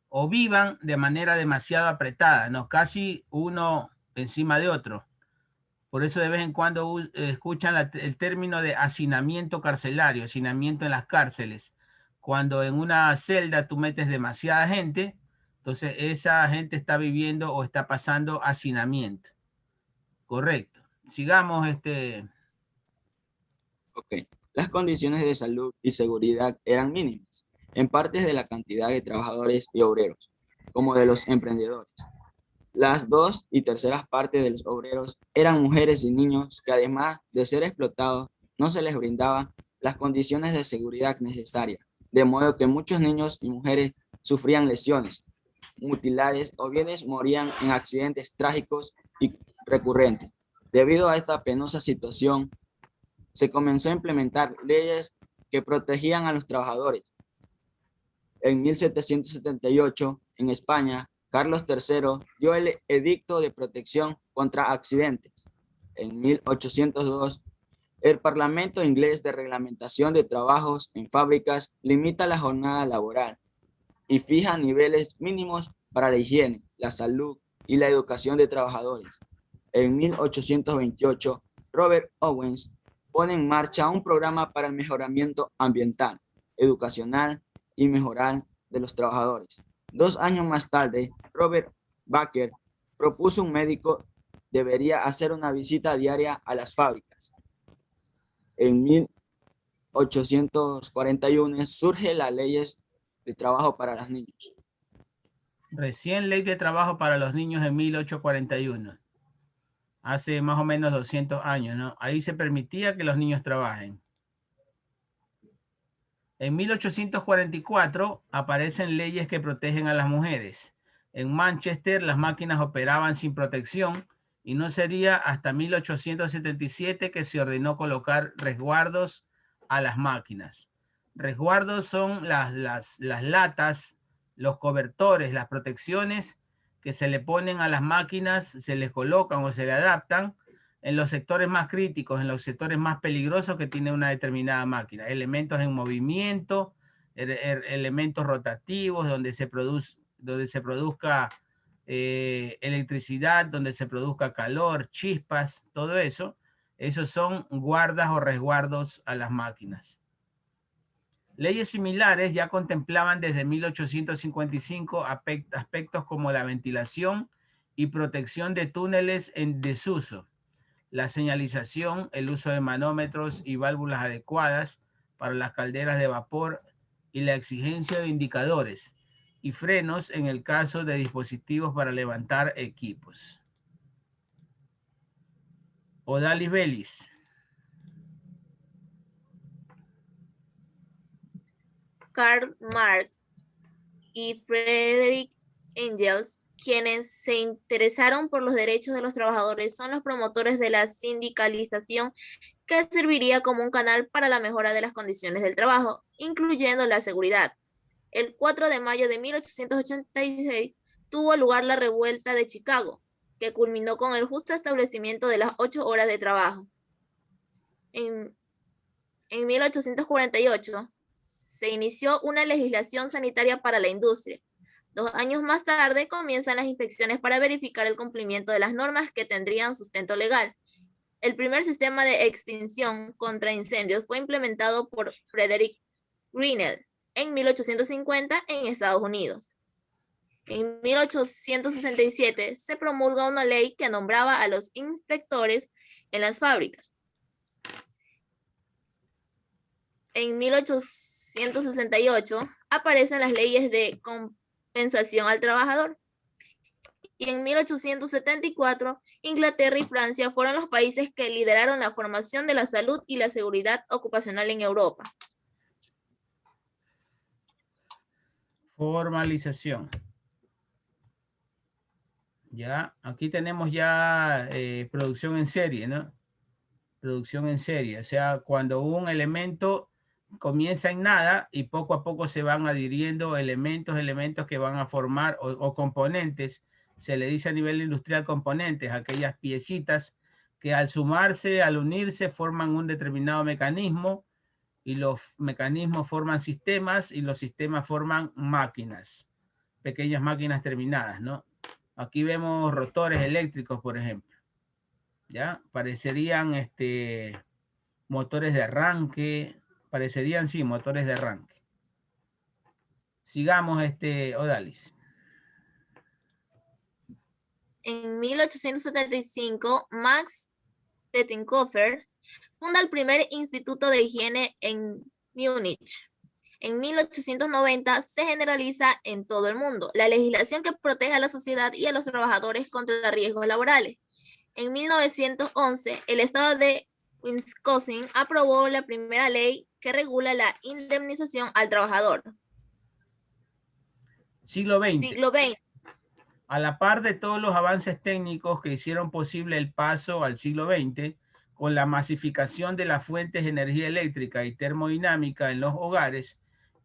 o vivan de manera demasiado apretada, ¿no? Casi uno encima de otro. Por eso de vez en cuando escuchan el término de hacinamiento carcelario, hacinamiento en las cárceles. Cuando en una celda tú metes demasiada gente, entonces esa gente está viviendo o está pasando hacinamiento. Correcto. Sigamos. Ok. Las condiciones de salud y seguridad eran mínimas, en parte de la cantidad de trabajadores y obreros, como de los emprendedores. Las 2 3/4 partes de los obreros eran mujeres y niños que, además de ser explotados, no se les brindaban las condiciones de seguridad necesarias, de modo que muchos niños y mujeres sufrían lesiones, mutilares o bienes morían en accidentes trágicos y recurrentes. Debido a esta penosa situación, se comenzó a implementar leyes que protegían a los trabajadores. En 1778, en España, Carlos III dio el Edicto de Protección contra Accidentes. En 1802, el Parlamento Inglés de Reglamentación de Trabajos en Fábricas limita la jornada laboral y fija niveles mínimos para la higiene, la salud y la educación de trabajadores. En 1828, Robert Owens pone en marcha un programa para el mejoramiento ambiental, educacional y moral de los trabajadores. 2 años más tarde, Robert Baker propuso un médico debería hacer una visita diaria a las fábricas. En 1841 surge la ley de trabajo para los niños. Recién ley de trabajo para los niños en 1841. Hace más o menos 200 años, ¿no? Ahí se permitía que los niños trabajen. En 1844 aparecen leyes que protegen a las mujeres. En Manchester las máquinas operaban sin protección y no sería hasta 1877 que se ordenó colocar resguardos a las máquinas. Resguardos son las latas los cobertores, las protecciones que se le ponen a las máquinas, se les colocan o se le adaptan en los sectores más críticos, en los sectores más peligrosos que tiene una determinada máquina. Elementos en movimiento, elementos rotativos, donde se produzca electricidad, donde se produzca calor, chispas, todo eso. Esos son guardas o resguardos a las máquinas. Leyes similares ya contemplaban desde 1855 aspectos como la ventilación y protección de túneles en desuso, la señalización, el uso de manómetros y válvulas adecuadas para las calderas de vapor y la exigencia de indicadores y frenos en el caso de dispositivos para levantar equipos. Odalis Bellis. Karl Marx y Friedrich Engels, quienes se interesaron por los derechos de los trabajadores, son los promotores de la sindicalización, que serviría como un canal para la mejora de las condiciones del trabajo, incluyendo la seguridad. El 4 de mayo de 1886 tuvo lugar la revuelta de Chicago, que culminó con el justo establecimiento de las 8 horas de trabajo. En 1848 se inició una legislación sanitaria para la industria. 2 años más tarde comienzan las inspecciones para verificar el cumplimiento de las normas que tendrían sustento legal. El primer sistema de extinción contra incendios fue implementado por Frederick Grinnell en 1850 en Estados Unidos. En 1867 se promulga una ley que nombraba a los inspectores en las fábricas. En 1868 aparecen las leyes de compensación al trabajador. Y en 1874, Inglaterra y Francia fueron los países que lideraron la formación de la salud y la seguridad ocupacional en Europa. Formalización. Ya, aquí tenemos ya producción en serie, ¿no? Producción en serie, o sea, cuando un elemento comienza en nada y poco a poco se van adhiriendo elementos que van a formar o componentes, se le dice a nivel industrial componentes, aquellas piecitas que al sumarse, al unirse, forman un determinado mecanismo y los mecanismos forman sistemas y los sistemas forman máquinas, pequeñas máquinas terminadas, ¿no? Aquí vemos rotores eléctricos, por ejemplo. ¿Ya? Parecerían motores de arranque, parecerían, sí, motores de arranque. Sigamos, Odalis. En 1875, Max Pettenkofer funda el primer instituto de higiene en Múnich. En 1890 se generaliza en todo el mundo la legislación que protege a la sociedad y a los trabajadores contra riesgos laborales. En 1911, el estado de Wisconsin aprobó la primera ley que regula la indemnización al trabajador. Siglo XX. Siglo XX. A la par de todos los avances técnicos que hicieron posible el paso al siglo XX, con la masificación de las fuentes de energía eléctrica y termodinámica en los hogares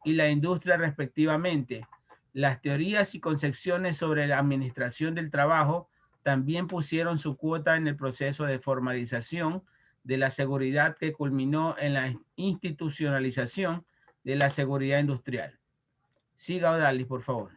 y la industria respectivamente, las teorías y concepciones sobre la administración del trabajo también pusieron su cuota en el proceso de formalización de la seguridad que culminó en la institucionalización de la seguridad industrial. Siga, Odalis, por favor.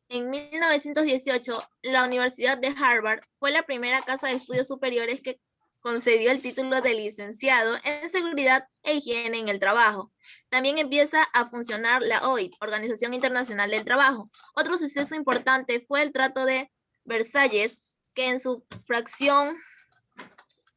En 1918, la Universidad de Harvard fue la primera casa de estudios superiores que concedió el título de licenciado en seguridad e higiene en el trabajo. También empieza a funcionar la OIT, Organización Internacional del Trabajo. Otro suceso importante fue el Tratado de Versalles, que en su fracción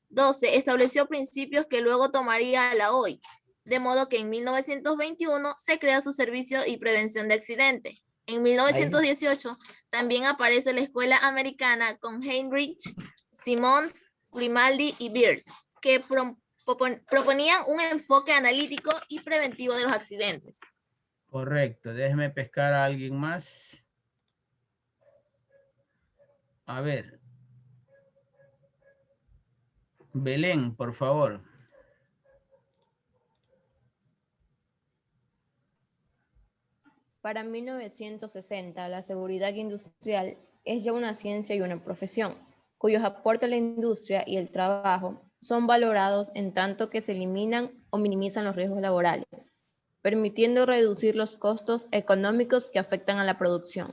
12 estableció principios que luego tomaría la OIT, de modo que en 1921 se crea su servicio y prevención de accidentes. En 1918 también aparece la Escuela Americana con Heinrich, Simons, Grimaldi y Beard, que proponían un enfoque analítico y preventivo de los accidentes. Correcto, déjeme pescar a alguien más. A ver. Belén, por favor. Para 1960, la seguridad industrial es ya una ciencia y una profesión, cuyos aportes a la industria y el trabajo son valorados en tanto que se eliminan o minimizan los riesgos laborales, permitiendo reducir los costos económicos que afectan a la producción.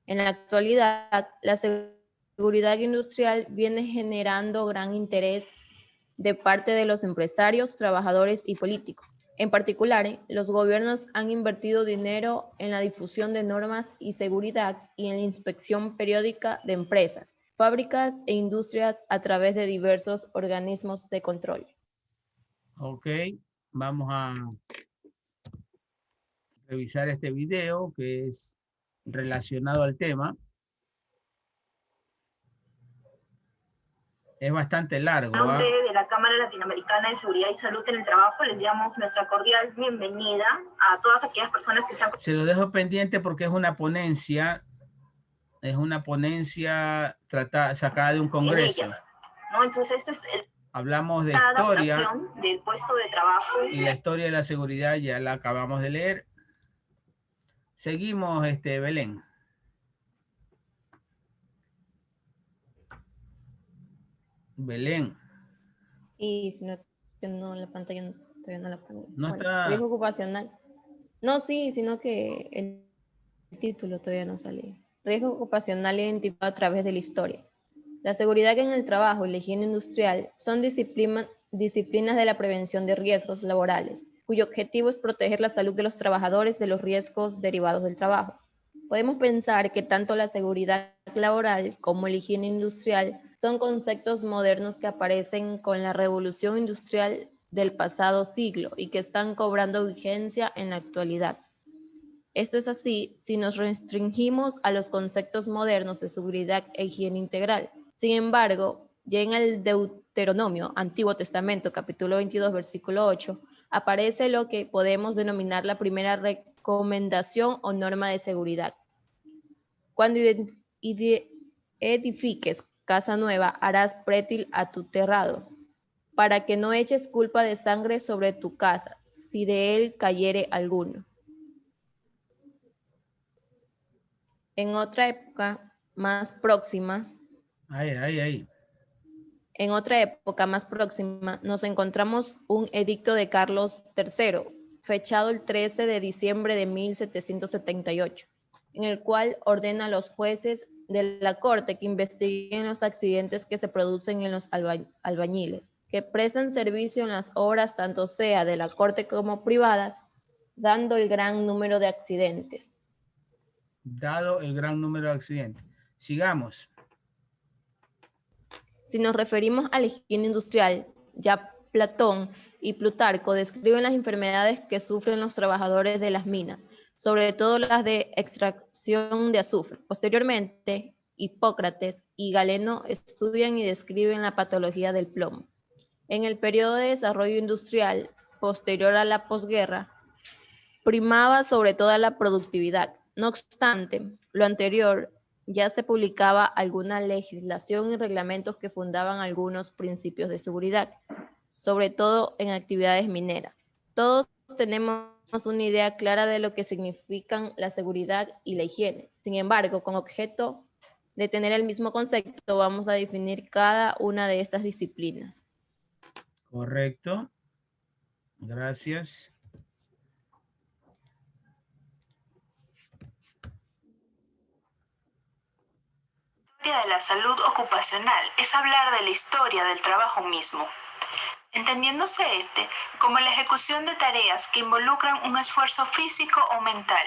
En la actualidad, la seguridad industrial viene generando gran interés de parte de los empresarios, trabajadores y políticos. En particular, los gobiernos han invertido dinero en la difusión de normas y seguridad y en la inspección periódica de empresas, fábricas e industrias a través de diversos organismos de control. Ok, vamos a revisar este video que es relacionado al tema. Es bastante largo. En nombre de la Cámara Latinoamericana de Seguridad y Salud en el Trabajo, les damos nuestra cordial bienvenida a todas aquellas personas que están... Se lo dejo pendiente porque es una ponencia sacada de un congreso. ¿no? Entonces, esto es hablamos de la historia adaptación del puesto de trabajo. Y la historia de la seguridad ya la acabamos de leer. Seguimos, Belén. Belén. Y si no, yo no, la pantalla todavía no la pongo. No Bueno, está. riesgo ocupacional. No, sí, sino que el título todavía no salía. Riesgo ocupacional identificado a través de la historia. La seguridad en el trabajo y la higiene industrial son disciplinas de la prevención de riesgos laborales, cuyo objetivo es proteger la salud de los trabajadores de los riesgos derivados del trabajo. Podemos pensar que tanto la seguridad laboral como la higiene industrial son conceptos modernos que aparecen con la revolución industrial del pasado siglo y que están cobrando vigencia en la actualidad. Esto es así si nos restringimos a los conceptos modernos de seguridad e higiene integral. Sin embargo, ya en el Deuteronomio, Antiguo Testamento, capítulo 22, versículo 8, aparece lo que podemos denominar la primera recomendación o norma de seguridad. Cuando edifiques casa nueva, harás prétil a tu terrado, para que no eches culpa de sangre sobre tu casa, si de él cayere alguno. En otra época más próxima, En otra época más próxima, nos encontramos un edicto de Carlos III, fechado el 13 de diciembre de 1778, en el cual ordena a los jueces de la corte que investiguen los accidentes que se producen en los albañiles, que prestan servicio en las obras tanto sea de la corte como privadas, dando el gran número de accidentes. Dado el gran número de accidentes. Sigamos. Si nos referimos a la higiene industrial, ya Platón y Plutarco describen las enfermedades que sufren los trabajadores de las minas, sobre todo las de extracción de azufre. Posteriormente, Hipócrates y Galeno estudian y describen la patología del plomo. En el periodo de desarrollo industrial, posterior a la posguerra, primaba sobre todo la productividad. No obstante, lo anterior, ya se publicaba alguna legislación y reglamentos que fundaban algunos principios de seguridad, sobre todo en actividades mineras. Todos tenemos una idea clara de lo que significan la seguridad y la higiene. Sin embargo, con objeto de tener el mismo concepto, vamos a definir cada una de estas disciplinas. Correcto. Gracias. De la salud ocupacional es hablar de la historia del trabajo mismo, entendiéndose como la ejecución de tareas que involucran un esfuerzo físico o mental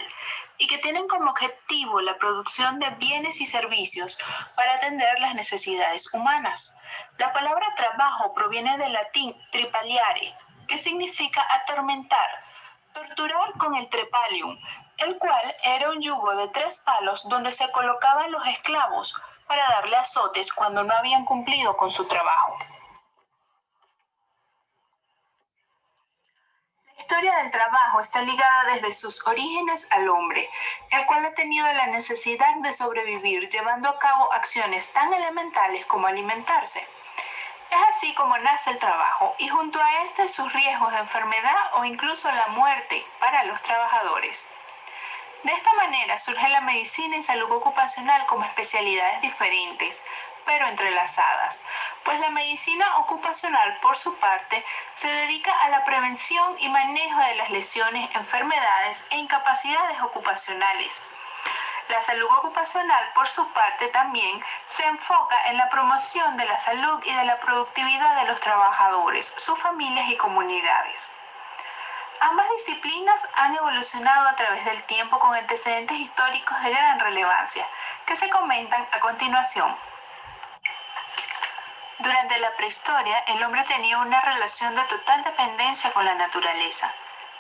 y que tienen como objetivo la producción de bienes y servicios para atender las necesidades humanas. La palabra trabajo proviene del latín tripaliare, que significa atormentar, torturar con el trepalium, el cual era un yugo de 3 palos donde se colocaban los esclavos para darle azotes cuando no habían cumplido con su trabajo. La historia del trabajo está ligada desde sus orígenes al hombre, el cual ha tenido la necesidad de sobrevivir llevando a cabo acciones tan elementales como alimentarse. Es así como nace el trabajo y junto a este sus riesgos de enfermedad o incluso la muerte para los trabajadores. De esta manera surge la medicina y salud ocupacional como especialidades diferentes, pero entrelazadas, pues la medicina ocupacional, por su parte, se dedica a la prevención y manejo de las lesiones, enfermedades e incapacidades ocupacionales. La salud ocupacional, por su parte, también se enfoca en la promoción de la salud y de la productividad de los trabajadores, sus familias y comunidades. Ambas disciplinas han evolucionado a través del tiempo con antecedentes históricos de gran relevancia, que se comentan a continuación. Durante la prehistoria, el hombre tenía una relación de total dependencia con la naturaleza.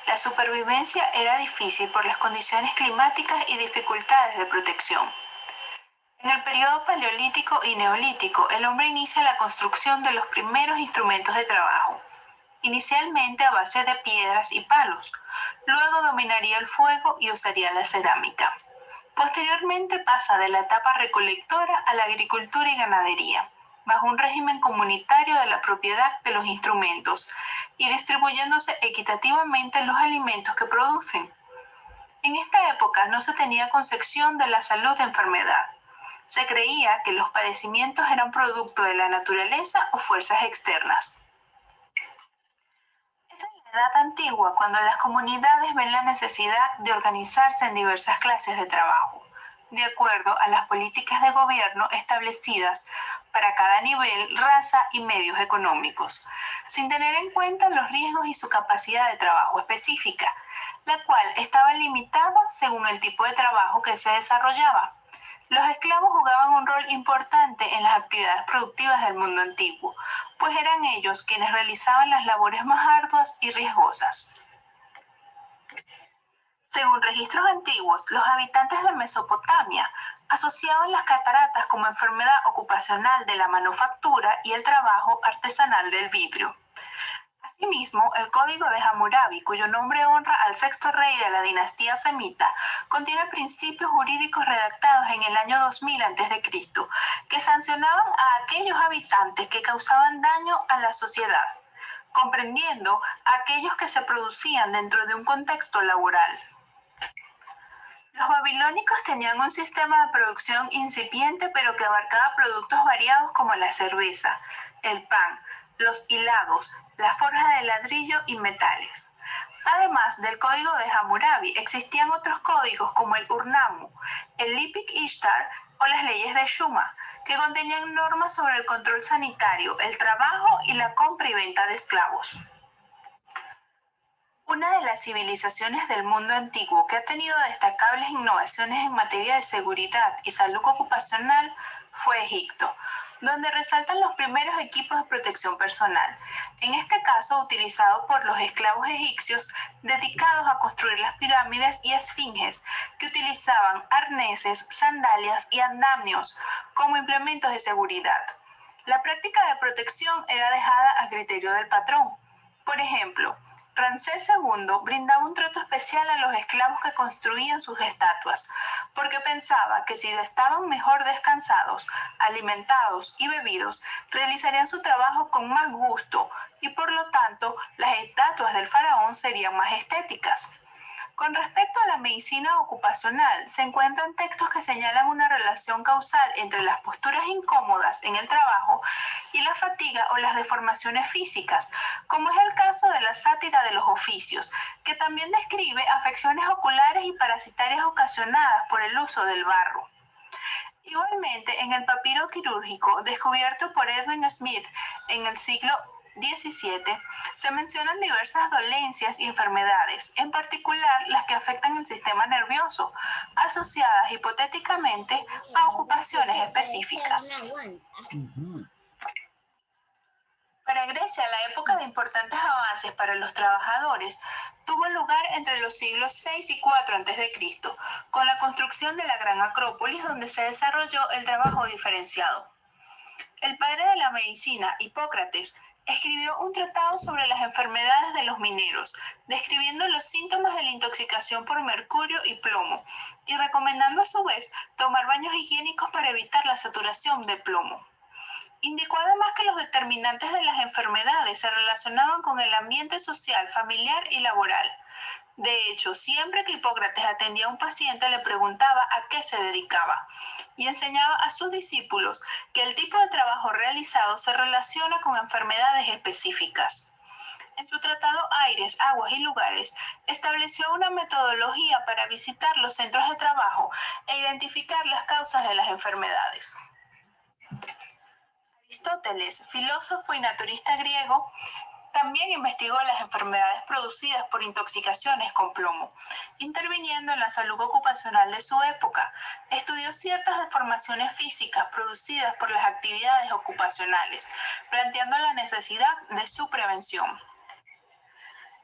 La supervivencia era difícil por las condiciones climáticas y dificultades de protección. En el periodo paleolítico y neolítico, el hombre inicia la construcción de los primeros instrumentos de trabajo, inicialmente a base de piedras y palos. Luego dominaría el fuego y usaría la cerámica. Posteriormente pasa de la etapa recolectora a la agricultura y ganadería, bajo un régimen comunitario de la propiedad de los instrumentos y distribuyéndose equitativamente los alimentos que producen. En esta época no se tenía concepción de la salud de enfermedad. Se creía que los padecimientos eran producto de la naturaleza o fuerzas externas. Es en la edad antigua cuando las comunidades ven la necesidad de organizarse en diversas clases de trabajo, de acuerdo a las políticas de gobierno establecidas para cada nivel, raza y medios económicos, sin tener en cuenta los riesgos y su capacidad de trabajo específica, la cual estaba limitada según el tipo de trabajo que se desarrollaba. Los esclavos jugaban un rol importante en las actividades productivas del mundo antiguo, pues eran ellos quienes realizaban las labores más arduas y riesgosas. Según registros antiguos, los habitantes de Mesopotamia asociaban las cataratas como enfermedad ocupacional de la manufactura y el trabajo artesanal del vidrio. Asimismo, el Código de Hammurabi, cuyo nombre honra al sexto rey de la dinastía semita, contiene principios jurídicos redactados en el año 2000 a.C., que sancionaban a aquellos habitantes que causaban daño a la sociedad, comprendiendo a aquellos que se producían dentro de un contexto laboral. Los babilónicos tenían un sistema de producción incipiente pero que abarcaba productos variados como la cerveza, el pan, los hilados, la forja de ladrillo y metales. Además del código de Hammurabi, existían otros códigos como el Ur-Nammu, el Lipik Ishtar o las leyes de Shuma, que contenían normas sobre el control sanitario, el trabajo y la compra y venta de esclavos. Una de las civilizaciones del mundo antiguo que ha tenido destacables innovaciones en materia de seguridad y salud ocupacional fue Egipto, donde resaltan los primeros equipos de protección personal, en este caso utilizados por los esclavos egipcios dedicados a construir las pirámides y esfinges, que utilizaban arneses, sandalias y andamios como implementos de seguridad. La práctica de protección era dejada a criterio del patrón. Por ejemplo, Ramsés II brindaba un trato especial a los esclavos que construían sus estatuas, porque pensaba que si estaban mejor descansados, alimentados y bebidos, realizarían su trabajo con más gusto y por lo tanto las estatuas del faraón serían más estéticas. Con respecto a la medicina ocupacional, se encuentran textos que señalan una relación causal entre las posturas incómodas en el trabajo y la fatiga o las deformaciones físicas, como es el caso de la sátira de los oficios, que también describe afecciones oculares y parasitarias ocasionadas por el uso del barro. Igualmente, en el papiro quirúrgico descubierto por Edwin Smith en el siglo XVII, se mencionan diversas dolencias y enfermedades, en particular las que afectan el sistema nervioso, asociadas hipotéticamente a ocupaciones específicas. Para Grecia, la época de importantes avances para los trabajadores tuvo lugar entre los siglos VI y IV a.C., con la construcción de la Gran Acrópolis, donde se desarrolló el trabajo diferenciado. El padre de la medicina, Hipócrates, escribió un tratado sobre las enfermedades de los mineros, describiendo los síntomas de la intoxicación por mercurio y plomo, y recomendando a su vez tomar baños higiénicos para evitar la saturación de plomo. Indicó además que los determinantes de las enfermedades se relacionaban con el ambiente social, familiar y laboral. De hecho, siempre que Hipócrates atendía a un paciente le preguntaba a qué se dedicaba y enseñaba a sus discípulos que el tipo de trabajo realizado se relaciona con enfermedades específicas. En su tratado Aires, Aguas y Lugares, estableció una metodología para visitar los centros de trabajo e identificar las causas de las enfermedades. Aristóteles, filósofo y naturista griego, también investigó las enfermedades producidas por intoxicaciones con plomo, interviniendo en la salud ocupacional de su época. Estudió ciertas deformaciones físicas producidas por las actividades ocupacionales, planteando la necesidad de su prevención.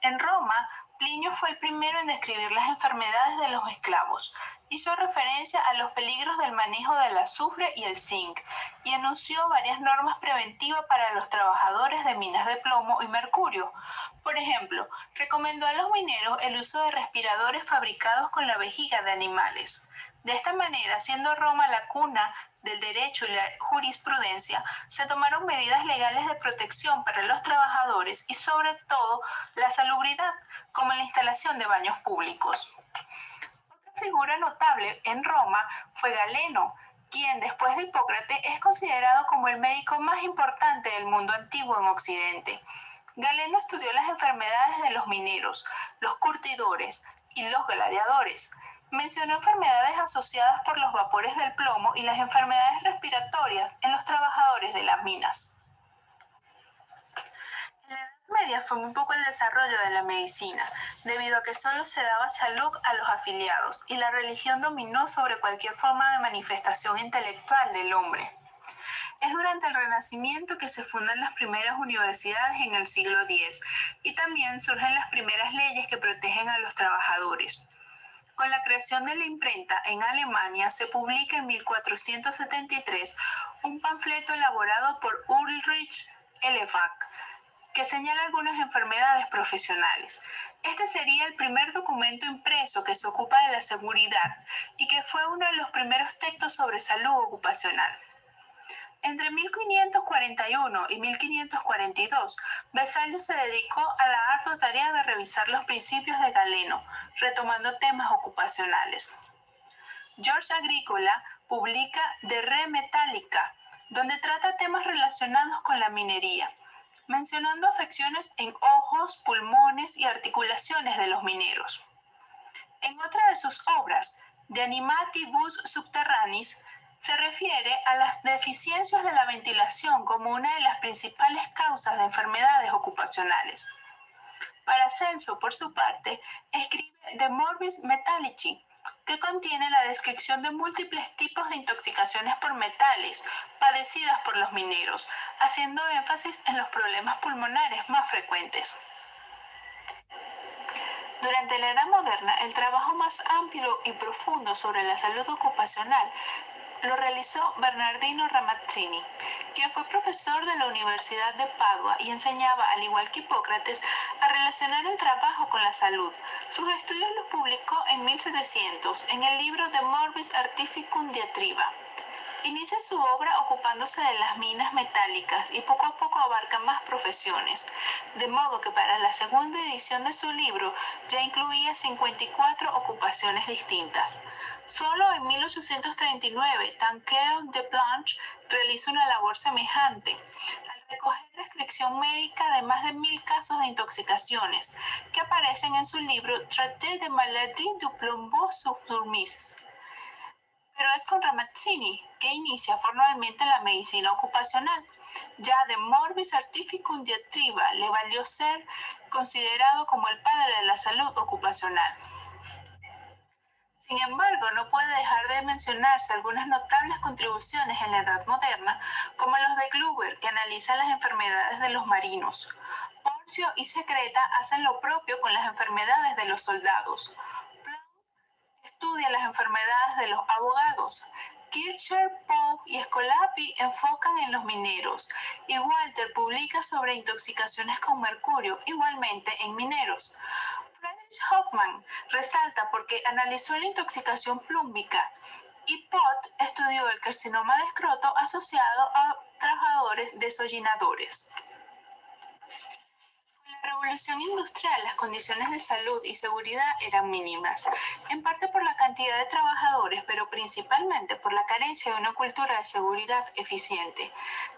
En Roma, Plinio fue el primero en describir las enfermedades de los esclavos. Hizo referencia a los peligros del manejo del azufre y el zinc y anunció varias normas preventivas para los trabajadores de minas de plomo y mercurio. Por ejemplo, recomendó a los mineros el uso de respiradores fabricados con la vejiga de animales. De esta manera, siendo Roma la cuna del derecho y la jurisprudencia, se tomaron medidas legales de protección para los trabajadores y sobre todo la salubridad, como la instalación de baños públicos. Otra figura notable en Roma fue Galeno, quien después de Hipócrates es considerado como el médico más importante del mundo antiguo en Occidente. Galeno estudió las enfermedades de los mineros, los curtidores y los gladiadores. Mencionó enfermedades asociadas por los vapores del plomo y las enfermedades respiratorias en los trabajadores de las minas. En la Edad Media fue muy poco el desarrollo de la medicina, debido a que solo se daba salud a los afiliados y la religión dominó sobre cualquier forma de manifestación intelectual del hombre. Es durante el Renacimiento que se fundan las primeras universidades en el siglo X y también surgen las primeras leyes que protegen a los trabajadores. Con la creación de la imprenta en Alemania se publica en 1473 un panfleto elaborado por Ulrich Elefag que señala algunas enfermedades profesionales. Este sería el primer documento impreso que se ocupa de la seguridad y que fue uno de los primeros textos sobre salud ocupacional. Entre 1541 y 1542, Vesalio se dedicó a la ardua tarea de revisar los principios de Galeno, retomando temas ocupacionales. George Agricola publica De Re Metallica, donde trata temas relacionados con la minería, mencionando afecciones en ojos, pulmones y articulaciones de los mineros. En otra de sus obras, De Animatibus Subterranis, se refiere a las deficiencias de la ventilación como una de las principales causas de enfermedades ocupacionales. Paracelso, por su parte, escribe De Morbis Metallici, que contiene la descripción de múltiples tipos de intoxicaciones por metales padecidas por los mineros, haciendo énfasis en los problemas pulmonares más frecuentes. Durante la Edad Moderna, el trabajo más amplio y profundo sobre la salud ocupacional lo realizó Bernardino Ramazzini, quien fue profesor de la Universidad de Padua y enseñaba, al igual que Hipócrates, a relacionar el trabajo con la salud. Sus estudios los publicó en 1700 en el libro De Morbis Artificum Diatriba. Inicia su obra ocupándose de las minas metálicas y poco a poco abarca más profesiones, de modo que para la segunda edición de su libro ya incluía 54 ocupaciones distintas. Solo en 1839, Tancred de Planche realiza una labor semejante, al recoger descripción médica de más de 1000 casos de intoxicaciones, que aparecen en su libro Traité de Maladie du Plombeau sur Durmis. Pero es con Ramazzini que inicia formalmente la medicina ocupacional. Ya De Morbis Artificum Diatriba le valió ser considerado como el padre de la salud ocupacional. Sin embargo, no puede dejar de mencionarse algunas notables contribuciones en la Edad Moderna, como los de Gruber, que analiza las enfermedades de los marinos. Porcio y Secreta hacen lo propio con las enfermedades de los soldados. Estudia las enfermedades de los abogados. Kircher, Poe y Escolapi enfocan en los mineros, y Walter publica sobre intoxicaciones con mercurio, igualmente en mineros. Friedrich Hoffmann resalta porque analizó la intoxicación plúmbica, y Pott estudió el carcinoma de escroto asociado a trabajadores desollinadores. Con la revolución industrial, las condiciones de salud y seguridad eran mínimas, en parte por la cantidad de trabajadores, pero principalmente por la carencia de una cultura de seguridad eficiente,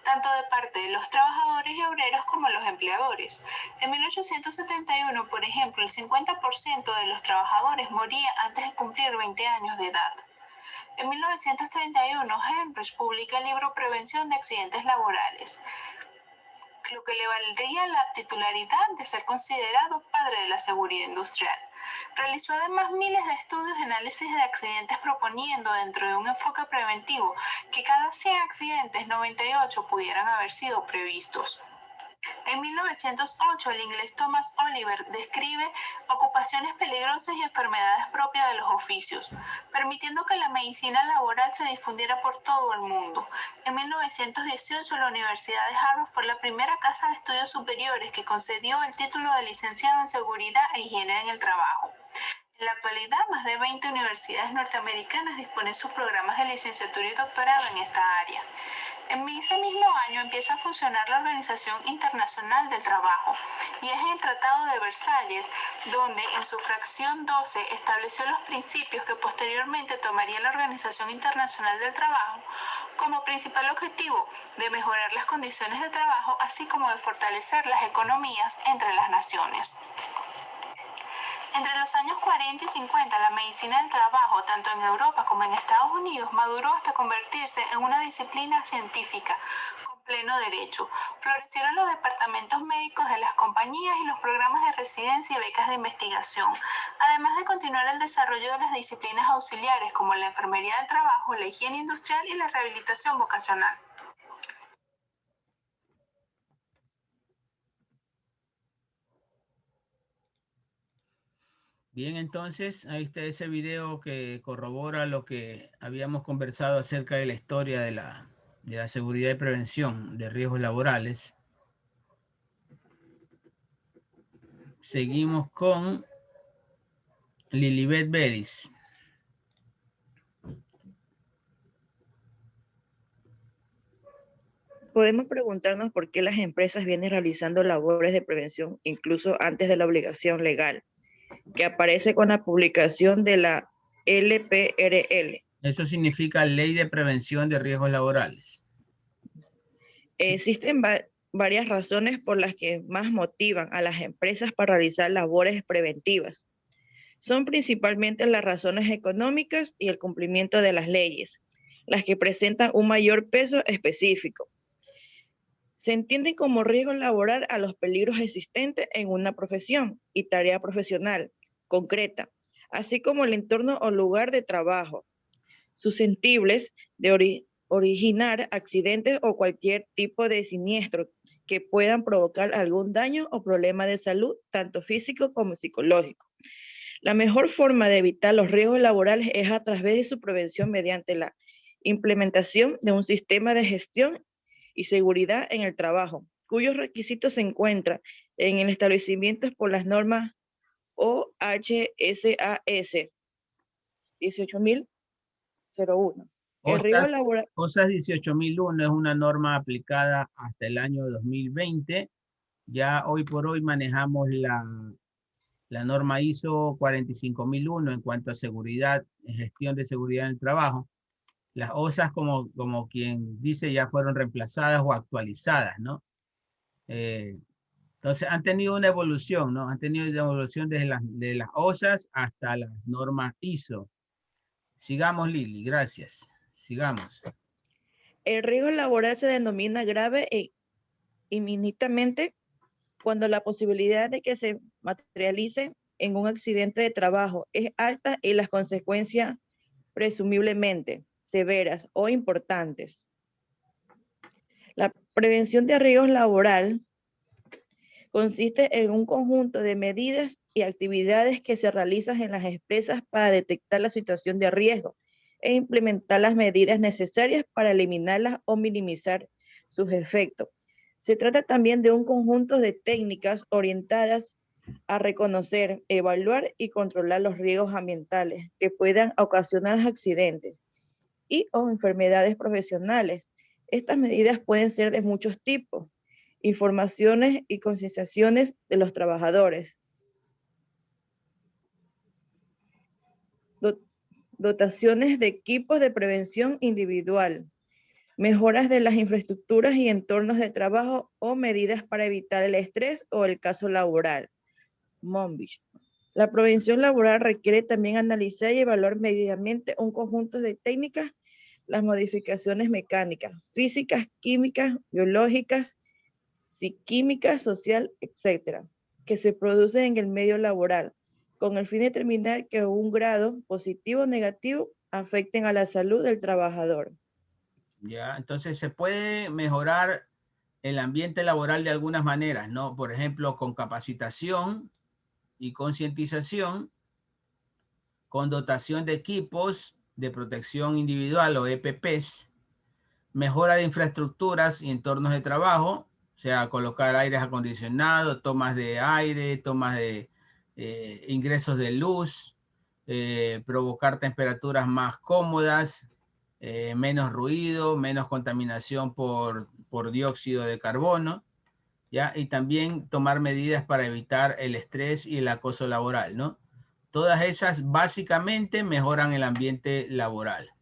tanto de parte de los trabajadores y obreros como los empleadores. En 1871, por ejemplo, el 50% de los trabajadores moría antes de cumplir 20 años de edad. En 1931, Heinrich publica el libro Prevención de Accidentes Laborales, lo que le valdría la titularidad de ser considerado padre de la seguridad industrial. Realizó además miles de estudios y análisis de accidentes proponiendo, dentro de un enfoque preventivo, que cada 100 accidentes, 98 pudieran haber sido previstos. En 1908, el inglés Thomas Oliver describe ocupaciones peligrosas y enfermedades propias de los oficios, permitiendo que la medicina laboral se difundiera por todo el mundo. En 1918, la Universidad de Harvard fue la primera casa de estudios superiores que concedió el título de licenciado en seguridad e higiene en el trabajo. En la actualidad, más de 20 universidades norteamericanas disponen sus programas de licenciatura y doctorado en esta área. En ese mismo año empieza a funcionar la Organización Internacional del Trabajo, y es en el Tratado de Versalles donde en su fracción 12 estableció los principios que posteriormente tomaría la Organización Internacional del Trabajo como principal objetivo de mejorar las condiciones de trabajo, así como de fortalecer las economías entre las naciones. Entre los años 40 y 50, la medicina del trabajo, tanto en Europa como en Estados Unidos, maduró hasta convertirse en una disciplina científica con pleno derecho. Florecieron los departamentos médicos de las compañías y los programas de residencia y becas de investigación, además de continuar el desarrollo de las disciplinas auxiliares como la enfermería del trabajo, la higiene industrial y la rehabilitación vocacional. Bien, entonces, ahí está ese video que corrobora lo que habíamos conversado acerca de la historia de la seguridad y prevención de riesgos laborales. Seguimos con Lilibet Vélez. Podemos preguntarnos por qué las empresas vienen realizando labores de prevención incluso antes de la obligación legal, que aparece con la publicación de la LPRL. Eso significa Ley de Prevención de Riesgos Laborales. Existen varias razones por las que más motivan a las empresas para realizar labores preventivas. Son principalmente las razones económicas y el cumplimiento de las leyes, las que presentan un mayor peso específico. Se entienden como riesgo laboral a los peligros existentes en una profesión y tarea profesional concreta, así como el entorno o lugar de trabajo, susceptibles de originar accidentes o cualquier tipo de siniestro que puedan provocar algún daño o problema de salud, tanto físico como psicológico. La mejor forma de evitar los riesgos laborales es a través de su prevención mediante la implementación de un sistema de gestión y seguridad en el trabajo, cuyos requisitos se encuentran en el establecimiento por las normas OHSAS 18001. El riesgo laboral. OSAS 18001 es una norma aplicada hasta el año 2020. Ya hoy por hoy manejamos la norma ISO 45001 en cuanto a seguridad, gestión de seguridad en el trabajo. Las OSAS, como quien dice, ya fueron reemplazadas o actualizadas, ¿no? Entonces han tenido una evolución, ¿no? Han tenido una evolución desde de las OSAS hasta las normas ISO. Sigamos, Lili, gracias. Sigamos. El riesgo laboral se denomina grave e inmediatamente cuando la posibilidad de que se materialice en un accidente de trabajo es alta y las consecuencias presumiblemente severas o importantes. La prevención de riesgos laboral consiste en un conjunto de medidas y actividades que se realizan en las empresas para detectar la situación de riesgo e implementar las medidas necesarias para eliminarlas o minimizar sus efectos. Se trata también de un conjunto de técnicas orientadas a reconocer, evaluar y controlar los riesgos ambientales que puedan ocasionar accidentes y o enfermedades profesionales. Estas medidas pueden ser de muchos tipos informaciones y concienciaciones de los trabajadores. Dotaciones de equipos de prevención individual, mejoras de las infraestructuras y entornos de trabajo o medidas para evitar el estrés o el caso laboral. Monbich. La prevención laboral requiere también analizar y evaluar medidamente un conjunto de técnicas, las modificaciones mecánicas, físicas, químicas, biológicas, psiquímicas, social, etcétera, que se producen en el medio laboral, con el fin de determinar que un grado positivo o negativo afecten a la salud del trabajador. Ya, entonces se puede mejorar el ambiente laboral de algunas maneras, ¿no? Por ejemplo, con capacitación y concientización, con dotación de equipos de protección individual o EPPs, mejora de infraestructuras y entornos de trabajo, o sea, colocar aires acondicionados, tomas de aire, tomas de ingresos de luz, provocar temperaturas más cómodas, menos ruido, menos contaminación por dióxido de carbono, ¿ya? Y también tomar medidas para evitar el estrés y el acoso laboral, ¿no? Todas esas básicamente mejoran el ambiente laboral.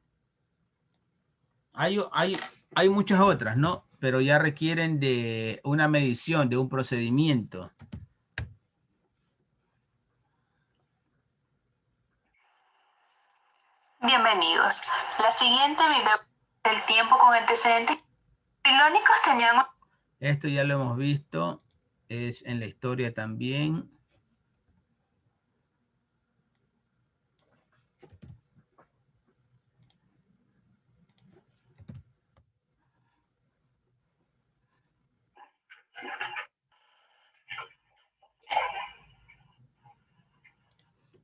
Hay muchas otras, ¿no? Pero ya requieren de una medición, de un procedimiento. Bienvenidos. La siguiente video del tiempo con antecedentes babilónicos tenían... Esto ya lo hemos visto, es en la historia también.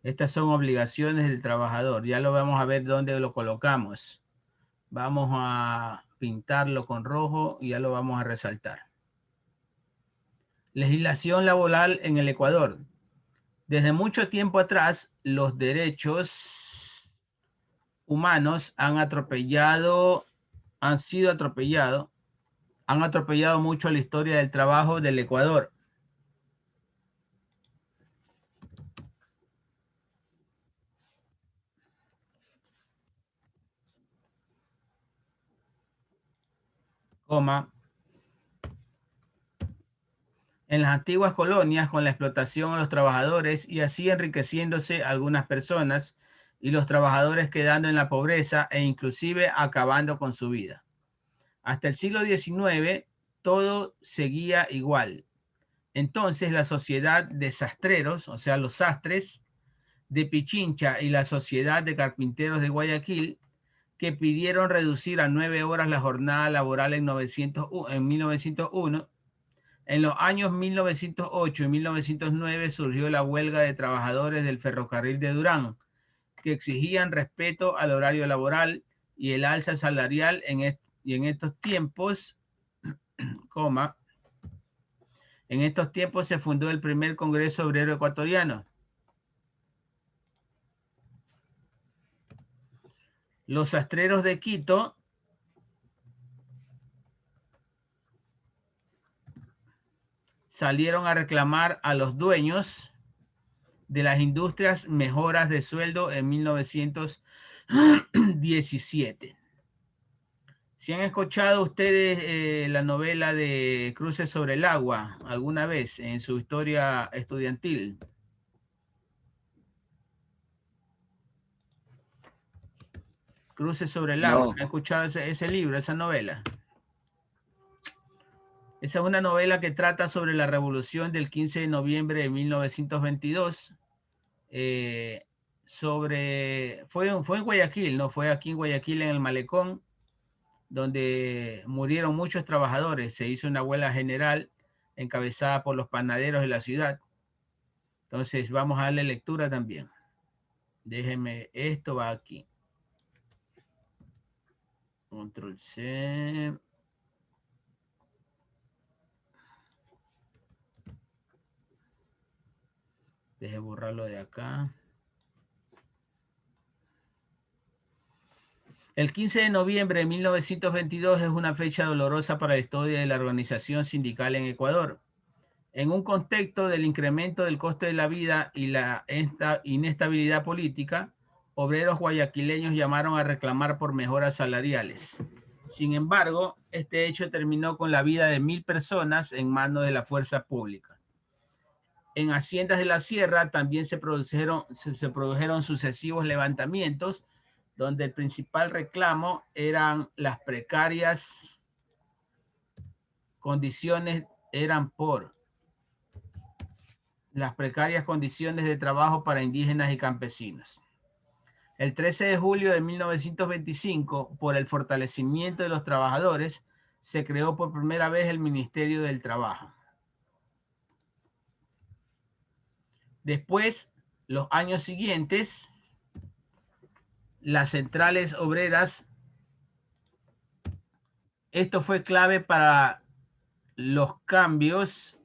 Estas son obligaciones del trabajador. Ya lo vamos a ver dónde lo colocamos. Vamos a pintarlo con rojo y ya lo vamos a resaltar. Legislación laboral en el Ecuador. Desde mucho tiempo atrás, los derechos humanos han atropellado mucho la historia del trabajo del Ecuador. En las antiguas colonias, con la explotación a los trabajadores y así enriqueciéndose algunas personas y los trabajadores quedando en la pobreza e inclusive acabando con su vida. Hasta el siglo XIX todo seguía igual. Entonces la sociedad de sastreros, o sea los sastres de Pichincha y la sociedad de carpinteros de Guayaquil, que pidieron reducir a 9 horas la jornada laboral en 1901. En los años 1908 y 1909 surgió la huelga de trabajadores del ferrocarril de Durán, que exigían respeto al horario laboral y el alza salarial y en estos tiempos, en estos tiempos se fundó el primer Congreso Obrero Ecuatoriano. Los sastreros de Quito salieron a reclamar a los dueños de las industrias mejoras de sueldo en 1917. ¿Si han escuchado ustedes la novela de Cruces sobre el agua alguna vez en su historia estudiantil? Cruces sobre el agua. ¿Han escuchado ese libro, esa novela? Esa es una novela que trata sobre la revolución del 15 de noviembre de 1922. Fue en Guayaquil, ¿no? Fue aquí en Guayaquil, en el Malecón, donde murieron muchos trabajadores. Se hizo una huelga general encabezada por los panaderos de la ciudad. Entonces vamos a darle lectura también. Déjenme, esto va aquí. Control C. Deje borrarlo de acá. El 15 de noviembre de 1922 es una fecha dolorosa para la historia de la organización sindical en Ecuador. En un contexto del incremento del coste de la vida y la inestabilidad política, obreros guayaquileños llamaron a reclamar por mejoras salariales. Sin embargo, este hecho terminó con la vida de 1.000 personas en manos de la fuerza pública. En haciendas de la sierra también se produjeron sucesivos levantamientos, donde el principal reclamo eran las precarias condiciones, las precarias condiciones de trabajo para indígenas y campesinos. El 13 de julio de 1925, por el fortalecimiento de los trabajadores, se creó por primera vez el Ministerio del Trabajo. Después, los años siguientes, las centrales obreras, esto fue clave para los cambios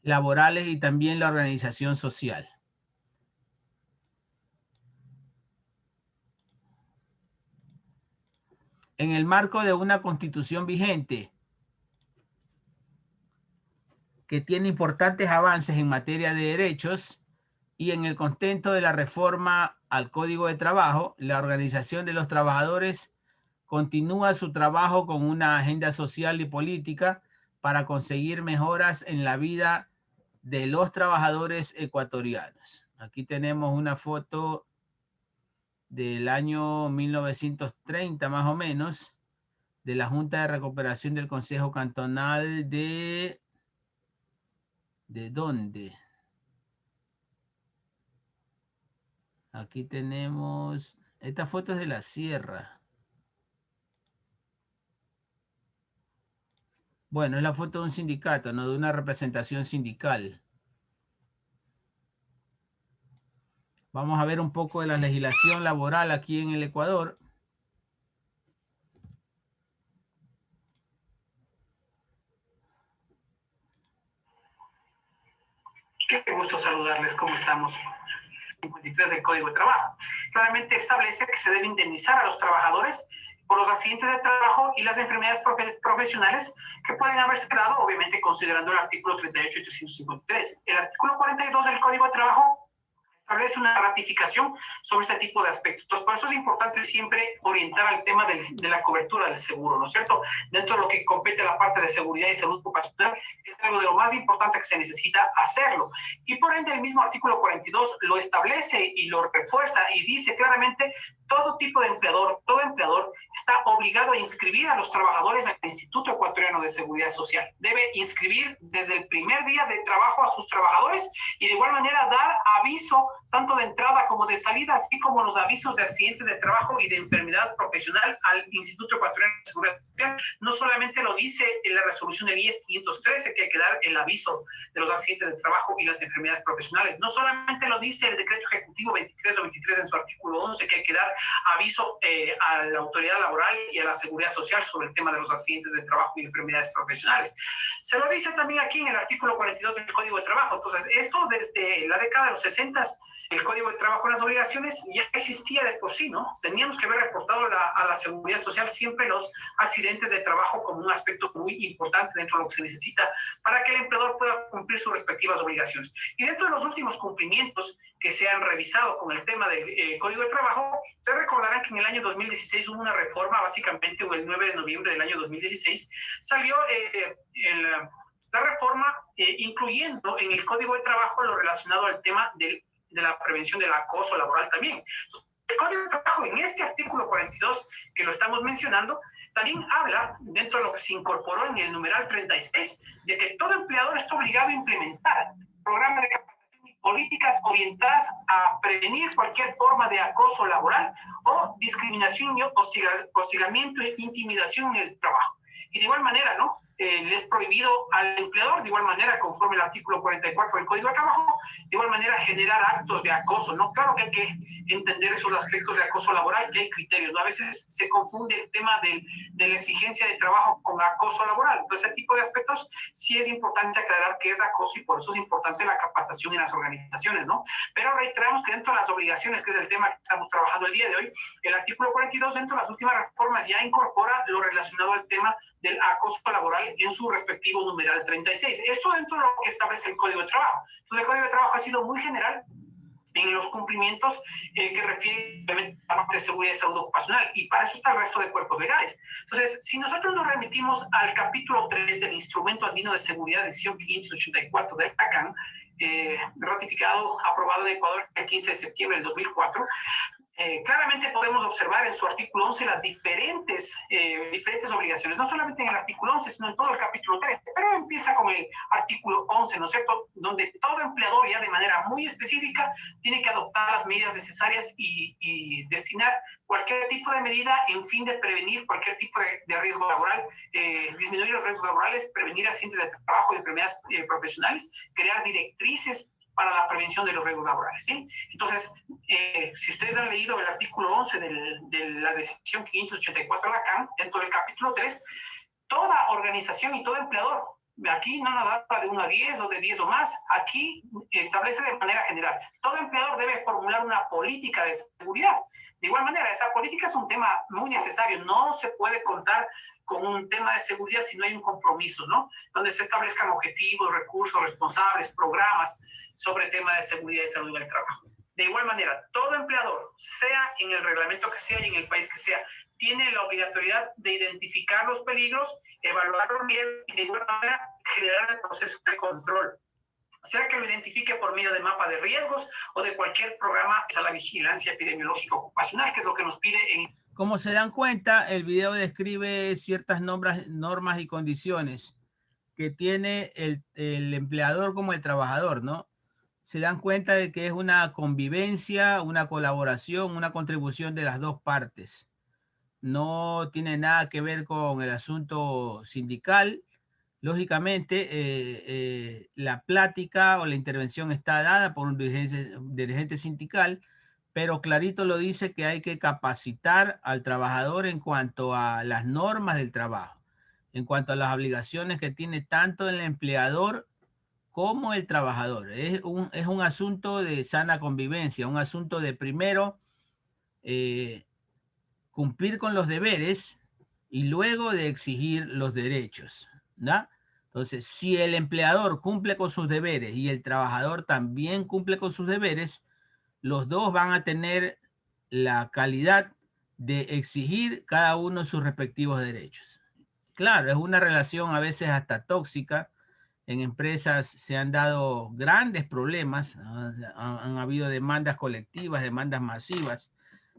laborales y también la organización social. En el marco de una constitución vigente que tiene importantes avances en materia de derechos y en el contexto de la reforma al Código de Trabajo, la Organización de los Trabajadores continúa su trabajo con una agenda social y política para conseguir mejoras en la vida de los trabajadores ecuatorianos. Aquí tenemos una foto del año 1930 más o menos, de la Junta de Recuperación del Consejo Cantonal ¿de dónde? Aquí tenemos, esta foto es de la sierra. Bueno, es la foto de un sindicato, no de una representación sindical. Vamos a ver un poco de la legislación laboral aquí en el Ecuador. Qué gusto saludarles, ¿cómo estamos? 53 del Código de Trabajo. Claramente establece que se debe indemnizar a los trabajadores por los accidentes de trabajo y las enfermedades profesionales que pueden haberse dado, obviamente considerando el artículo 38 y 353. El artículo 42 del Código de Trabajo establece una ratificación sobre este tipo de aspectos. Entonces, por eso es importante siempre orientar al tema de la cobertura del seguro, ¿no es cierto? Dentro de lo que compete a la parte de seguridad y salud ocupacional, es algo de lo más importante que se necesita hacerlo. Y por ende, el mismo artículo 42 lo establece y lo refuerza y dice claramente todo tipo de empleador, todo empleador está obligado a inscribir a los trabajadores al Instituto Ecuatoriano de Seguridad Social. Debe inscribir desde el primer día de trabajo a sus trabajadores y de igual manera dar aviso tanto de entrada como de salida, así como los avisos de accidentes de trabajo y de enfermedad profesional al Instituto Ecuatoriano de Seguridad Social. No solamente lo dice en la resolución del IES 513 que hay que dar el aviso de los accidentes de trabajo y las enfermedades profesionales, no solamente lo dice el decreto ejecutivo 2323 en su artículo 11 que hay que dar aviso a la autoridad laboral y a la seguridad social sobre el tema de los accidentes de trabajo y enfermedades profesionales. Se lo dice también aquí en el artículo 42 del Código de Trabajo. Entonces, esto desde la década de los 60, el Código de Trabajo en las obligaciones ya existía de por sí, ¿no? Teníamos que haber reportado a la seguridad social siempre los accidentes de trabajo como un aspecto muy importante dentro de lo que se necesita para que el empleador pueda cumplir sus respectivas obligaciones. Y dentro de los últimos cumplimientos que se han revisado con el tema del Código de Trabajo, ustedes recordarán que en el año 2016 hubo una reforma, básicamente el 9 de noviembre del año 2016, salió la reforma incluyendo en el Código de Trabajo lo relacionado al tema de la prevención del acoso laboral también. El Código de Trabajo en este artículo 42 que lo estamos mencionando, también habla, dentro de lo que se incorporó en el numeral 36, de que todo empleador está obligado a implementar programas de capacitación y políticas orientadas a prevenir cualquier forma de acoso laboral o discriminación, hostigamiento e intimidación en el trabajo. Y de igual manera, ¿no? le es prohibido al empleador, de igual manera, conforme el artículo 44 del Código de Trabajo, de igual manera generar actos de acoso, ¿no? Claro que hay que entender esos aspectos de acoso laboral, que hay criterios, ¿no? A veces se confunde el tema de la exigencia de trabajo con acoso laboral. Entonces, ese tipo de aspectos sí es importante aclarar que es acoso y por eso es importante la capacitación en las organizaciones, ¿no? Pero reiteramos que dentro de las obligaciones, que es el tema que estamos trabajando el día de hoy, el artículo 42 dentro de las últimas reformas ya incorpora lo relacionado al tema del acoso laboral en su respectivo numeral 36. Esto dentro de lo que establece el Código de Trabajo. Entonces, el Código de Trabajo ha sido muy general en los cumplimientos que refieren a la parte de seguridad y salud ocupacional, y para eso está el resto de cuerpos legales. Entonces, si nosotros nos remitimos al capítulo 3 del Instrumento Andino de Seguridad, edición 584 del ACAN, ratificado, aprobado en Ecuador el 15 de septiembre del 2004, claramente podemos observar en su artículo 11 las diferentes obligaciones, no solamente en el artículo 11, sino en todo el capítulo 3, pero empieza con el artículo 11, ¿no es cierto?, donde todo empleador ya de manera muy específica tiene que adoptar las medidas necesarias y destinar cualquier tipo de medida en fin de prevenir cualquier tipo de riesgo laboral, disminuir los riesgos laborales, prevenir accidentes de trabajo y enfermedades profesionales, crear directrices para la prevención de los riesgos laborales, ¿sí? Entonces, si ustedes han leído el artículo 11 de la decisión 584 de la CAN, dentro del capítulo 3, toda organización y todo empleador, aquí no nos habla de 1 a 10 o de 10 o más, aquí establece de manera general, todo empleador debe formular una política de seguridad. De igual manera, esa política es un tema muy necesario, no se puede contar con un tema de seguridad si no hay un compromiso, ¿no? Donde se establezcan objetivos, recursos, responsables, programas sobre el tema de seguridad y salud del trabajo. De igual manera, todo empleador, sea en el reglamento que sea y en el país que sea, tiene la obligatoriedad de identificar los peligros, evaluar los riesgos y de igual manera generar el proceso de control, sea que lo identifique por medio de mapa de riesgos o de cualquier programa a la vigilancia epidemiológica ocupacional, que es lo que nos pide en... Como se dan cuenta, el video describe ciertas normas y condiciones que tiene el empleador como el trabajador, ¿no? Se dan cuenta de que es una convivencia, una colaboración, una contribución de las dos partes. No tiene nada que ver con el asunto sindical. Lógicamente, la plática o la intervención está dada por un dirigente sindical, pero clarito lo dice que hay que capacitar al trabajador en cuanto a las normas del trabajo, en cuanto a las obligaciones que tiene tanto el empleador como el trabajador. Es un asunto de sana convivencia, un asunto de primero cumplir con los deberes y luego de exigir los derechos, ¿no? Entonces, si el empleador cumple con sus deberes y el trabajador también cumple con sus deberes, los dos van a tener la calidad de exigir cada uno sus respectivos derechos. Claro, es una relación a veces hasta tóxica. En empresas se han dado grandes problemas, han habido demandas colectivas, demandas masivas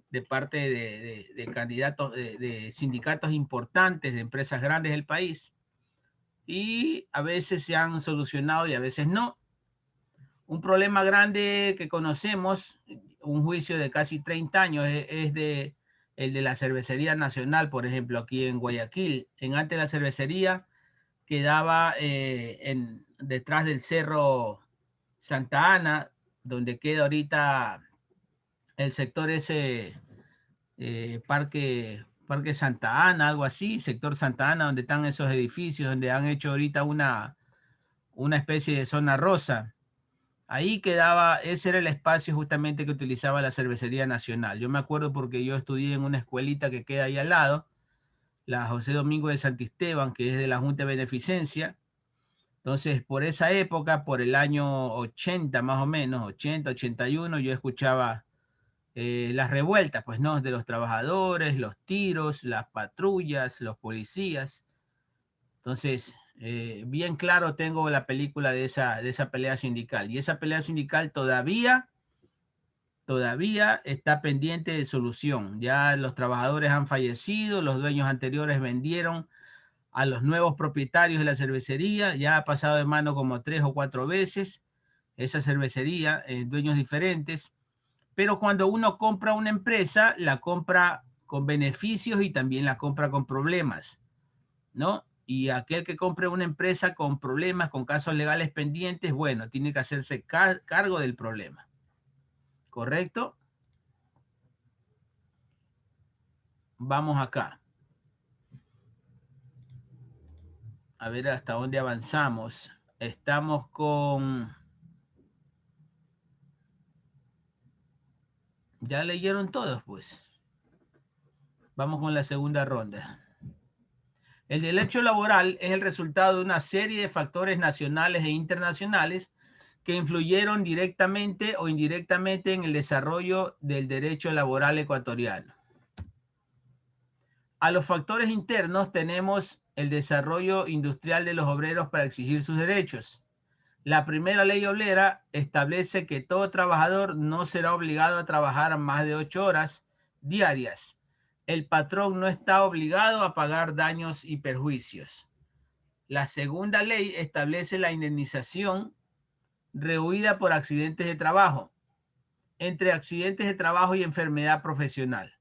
de parte de candidatos, de sindicatos importantes, de empresas grandes del país, y a veces se han solucionado y a veces no. Un problema grande que conocemos, un juicio de casi 30 años, es el de la Cervecería Nacional, por ejemplo, aquí en Guayaquil. Antes la cervecería quedaba detrás del Cerro Santa Ana, donde queda ahorita el sector ese, Parque Santa Ana, algo así, sector Santa Ana, donde están esos edificios, donde han hecho ahorita una especie de zona rosa. Ahí quedaba, ese era el espacio justamente que utilizaba la Cervecería Nacional. Yo me acuerdo porque yo estudié en una escuelita que queda ahí al lado, la José Domingo de Santisteban, que es de la Junta de Beneficencia. Entonces, por esa época, por el año 80 más o menos, 80, 81, yo escuchaba las revueltas, pues no, de los trabajadores, los tiros, las patrullas, los policías. Entonces, bien claro tengo la película de esa pelea sindical. Y esa pelea sindical todavía está pendiente de solución. Ya los trabajadores han fallecido, los dueños anteriores vendieron a los nuevos propietarios de la cervecería, ya ha pasado de mano como 3 o 4 veces esa cervecería, dueños diferentes. Pero cuando uno compra una empresa, la compra con beneficios y también la compra con problemas, ¿no? Y aquel que compre una empresa con problemas, con casos legales pendientes, bueno, tiene que hacerse cargo del problema. ¿Correcto? Vamos acá. A ver hasta dónde avanzamos. Estamos con... Ya leyeron todos, pues. Vamos con la segunda ronda. El derecho laboral es el resultado de una serie de factores nacionales e internacionales que influyeron directamente o indirectamente en el desarrollo del derecho laboral ecuatoriano. A los factores internos tenemos el desarrollo industrial de los obreros para exigir sus derechos. La primera ley obrera establece que todo trabajador no será obligado a trabajar más de 8 horas diarias. El patrón no está obligado a pagar daños y perjuicios. La segunda ley establece la indemnización rehuida por accidentes de trabajo, entre accidentes de trabajo y enfermedad profesional.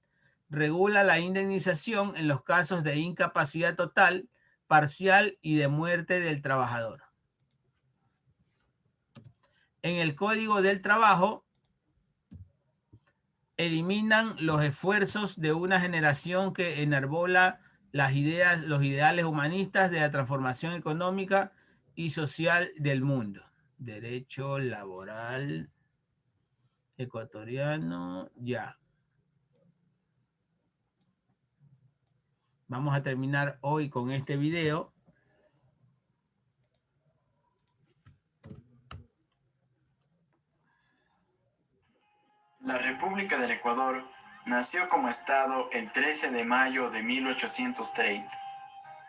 Regula la indemnización en los casos de incapacidad total, parcial y de muerte del trabajador. En el Código del Trabajo eliminan los esfuerzos de una generación que enarbola las ideas, los ideales humanistas de la transformación económica y social del mundo. Derecho laboral ecuatoriano, ya. Vamos a terminar hoy con este video. La República del Ecuador nació como Estado el 13 de mayo de 1830,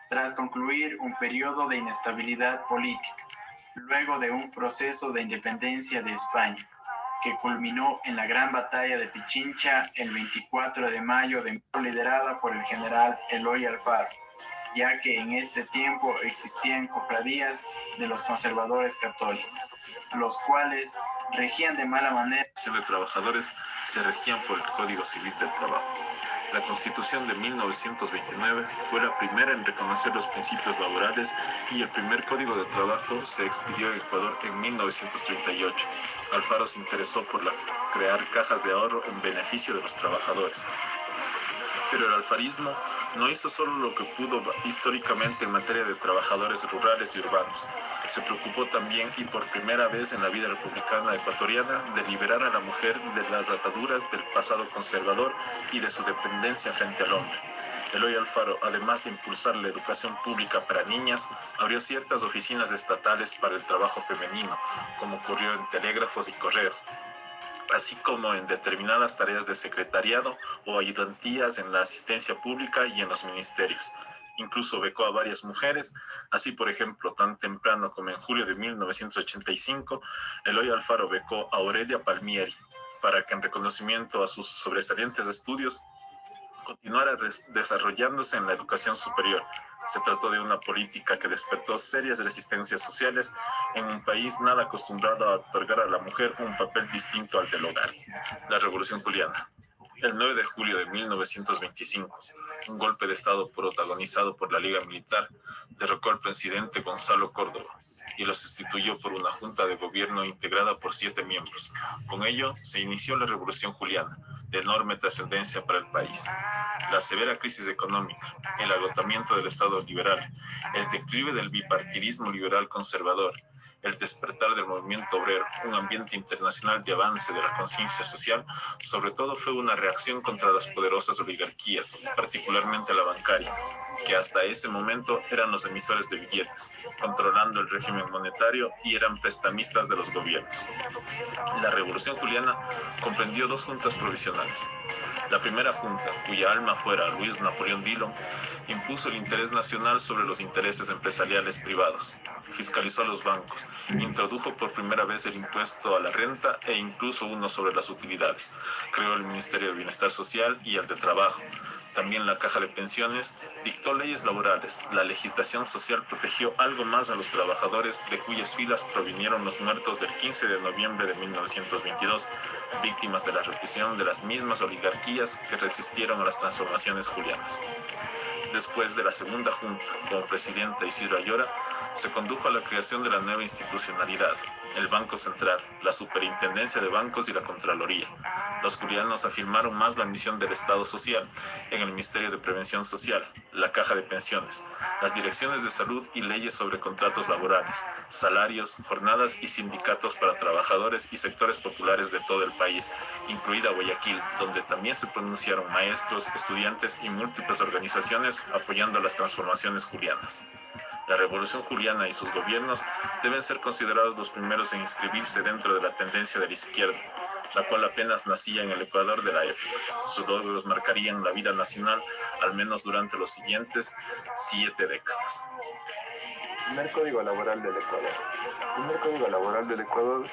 tras concluir un periodo de inestabilidad política, luego de un proceso de independencia de España, que culminó en la Gran Batalla de Pichincha el 24 de mayo, liderada por el general Eloy Alfaro, ya que en este tiempo existían cofradías de los conservadores católicos, los cuales regían de mala manera. De trabajadores se regían por el Código Civil del Trabajo. La Constitución de 1929 fue la primera en reconocer los principios laborales y el primer Código de Trabajo se expidió en Ecuador en 1938. Alfaro se interesó por crear cajas de ahorro en beneficio de los trabajadores. Pero el alfarismo no hizo solo lo que pudo históricamente en materia de trabajadores rurales y urbanos. Se preocupó también, y por primera vez en la vida republicana ecuatoriana, de liberar a la mujer de las ataduras del pasado conservador y de su dependencia frente al hombre. Eloy Alfaro, además de impulsar la educación pública para niñas, abrió ciertas oficinas estatales para el trabajo femenino, como ocurrió en telégrafos y correos, así como en determinadas tareas de secretariado o ayudantías en la asistencia pública y en los ministerios. Incluso becó a varias mujeres, así por ejemplo, tan temprano como en julio de 1985, Eloy Alfaro becó a Aurelia Palmieri, para que en reconocimiento a sus sobresalientes estudios continuara desarrollándose en la educación superior. Se trató de una política que despertó serias resistencias sociales en un país nada acostumbrado a otorgar a la mujer un papel distinto al del hogar. La Revolución Juliana. El 9 de julio de 1925, un golpe de Estado protagonizado por la Liga Militar derrocó al presidente Gonzalo Córdoba y lo sustituyó por una junta de gobierno integrada por 7 miembros. Con ello, se inició la Revolución Juliana, de enorme trascendencia para el país. La severa crisis económica, el agotamiento del Estado liberal, el declive del bipartidismo liberal conservador, el despertar del movimiento obrero, un ambiente internacional de avance de la conciencia social, sobre todo fue una reacción contra las poderosas oligarquías, particularmente la bancaria, que hasta ese momento eran los emisores de billetes, controlando el régimen monetario y eran prestamistas de los gobiernos. La Revolución Juliana comprendió 2 juntas provisionales. La primera junta, cuya alma fuera Luis Napoleón Dillon, impuso el interés nacional sobre los intereses empresariales privados, fiscalizó a los bancos, introdujo por primera vez el impuesto a la renta e incluso uno sobre las utilidades, creó el Ministerio de Bienestar Social y el de Trabajo, también la Caja de Pensiones, dictó leyes laborales. La legislación social protegió algo más a los trabajadores, de cuyas filas provinieron los muertos del 15 de noviembre de 1922, víctimas de la represión de las mismas oligarquías que resistieron a las transformaciones julianas. Después de la segunda junta, como presidente Isidro Ayora, se condujo a la creación de la nueva institucionalidad, el Banco Central, la Superintendencia de Bancos y la Contraloría. Los julianos afirmaron más la misión del Estado Social en el Ministerio de Prevención Social, la Caja de Pensiones, las direcciones de salud y leyes sobre contratos laborales, salarios, jornadas y sindicatos para trabajadores y sectores populares de todo el país, incluida Guayaquil, donde también se pronunciaron maestros, estudiantes y múltiples organizaciones apoyando las transformaciones julianas. La Revolución Juliana y sus gobiernos deben ser considerados los primeros en inscribirse dentro de la tendencia de la izquierda, la cual apenas nacía en el Ecuador de la época. Sus logros marcarían la vida nacional, al menos durante los siguientes 7 décadas. Primer Código Laboral del Ecuador. El primer Código Laboral del Ecuador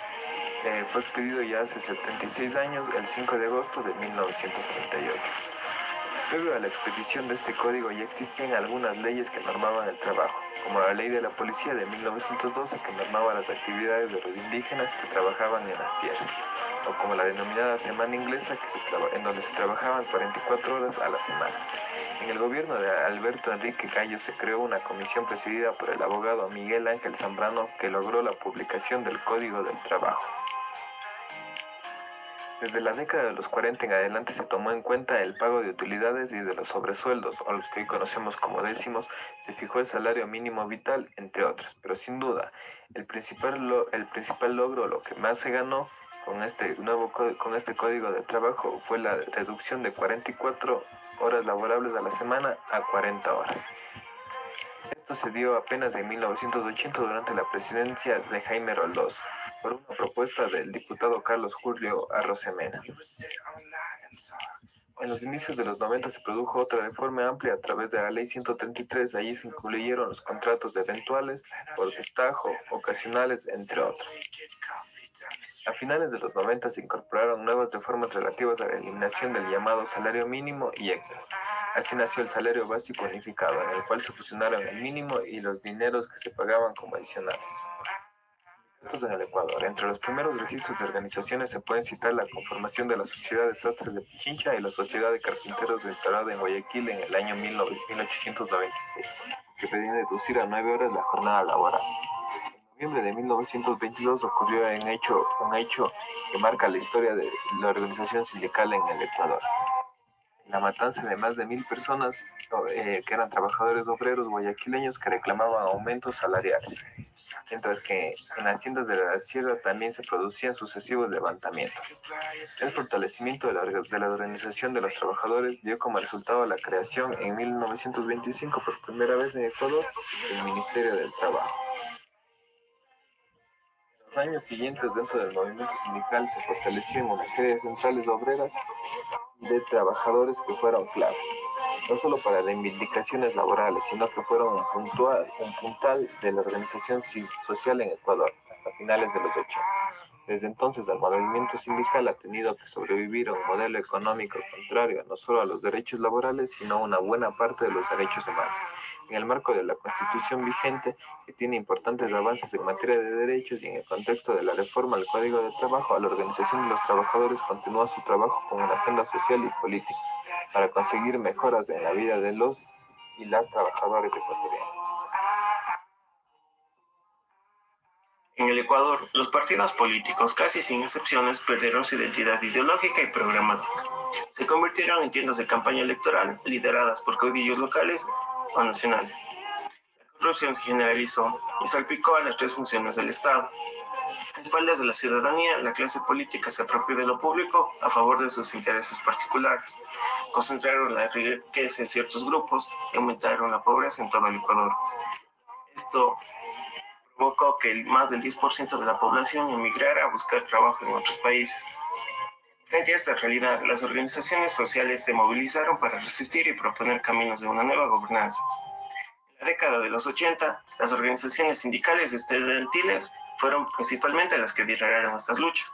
fue expedido ya hace 76 años, el 5 de agosto de 1938. Previo a la expedición de este código ya existían algunas leyes que normaban el trabajo, como la Ley de la Policía de 1912 que normaba las actividades de los indígenas que trabajaban en las tierras, o como la denominada Semana Inglesa en donde se trabajaban 44 horas a la semana. En el gobierno de Alberto Enrique Gallo se creó una comisión presidida por el abogado Miguel Ángel Zambrano que logró la publicación del Código del Trabajo. Desde la década de los 40 en adelante se tomó en cuenta el pago de utilidades y de los sobresueldos, o los que hoy conocemos como décimos, se fijó el salario mínimo vital, entre otros. Pero sin duda, el principal logro, lo que más se ganó con este Código de Trabajo, fue la reducción de 44 horas laborables a la semana a 40 horas. Esto se dio apenas en 1980 durante la presidencia de Jaime Roldós, por una propuesta del diputado Carlos Julio Arrosemena. En los inicios de los 90 se produjo otra reforma amplia a través de la Ley 133. Allí se incluyeron los contratos eventuales, por destajo, ocasionales, entre otros. A finales de los 90 se incorporaron nuevas reformas relativas a la eliminación del llamado salario mínimo y extras. Así nació el salario básico unificado, en el cual se fusionaron el mínimo y los dineros que se pagaban como adicionales. En el Ecuador. Entre los primeros registros de organizaciones se pueden citar la conformación de la Sociedad de Sastres de Pichincha y la Sociedad de Carpinteros instalada en Guayaquil en el año 1896, que pedían reducir a 9 horas la jornada laboral. En noviembre de 1922 ocurrió un hecho que marca la historia de la organización sindical en el Ecuador. La matanza de más de 1.000 personas que eran trabajadores obreros guayaquileños que reclamaban aumentos salariales, mientras que en las haciendas de la sierra también se producían sucesivos levantamientos. El fortalecimiento de la organización de los trabajadores dio como resultado la creación en 1925 por primera vez en Ecuador del Ministerio del Trabajo. En los años siguientes, dentro del movimiento sindical se fortaleció en una serie de centrales obreras de trabajadores que fueron claves, no solo para reivindicaciones laborales, sino que fueron un puntal de la organización social en Ecuador hasta finales de los 80. Desde entonces el movimiento sindical ha tenido que sobrevivir a un modelo económico contrario no solo a los derechos laborales, sino a una buena parte de los derechos humanos. En el marco de la Constitución vigente, que tiene importantes avances en materia de derechos, y en el contexto de la reforma al Código de Trabajo, la Organización de los Trabajadores continúa su trabajo con una agenda social y política para conseguir mejoras en la vida de los y las trabajadoras ecuatorianos. En el Ecuador, los partidos políticos, casi sin excepciones, perdieron su identidad ideológica y programática. Se convirtieron en tiendas de campaña electoral lideradas por caudillos locales o nacionales. La corrupción se generalizó y salpicó a las 3 funciones del Estado. A espaldas de la ciudadanía, la clase política se apropió de lo público a favor de sus intereses particulares. Concentraron la riqueza en ciertos grupos y aumentaron la pobreza en todo el Ecuador. Esto provocó que más del 10% de la población emigrara a buscar trabajo en otros países. Frente a esta realidad, las organizaciones sociales se movilizaron para resistir y proponer caminos de una nueva gobernanza. En la década de los 80, las organizaciones sindicales y estudiantiles fueron principalmente las que lideraron estas luchas,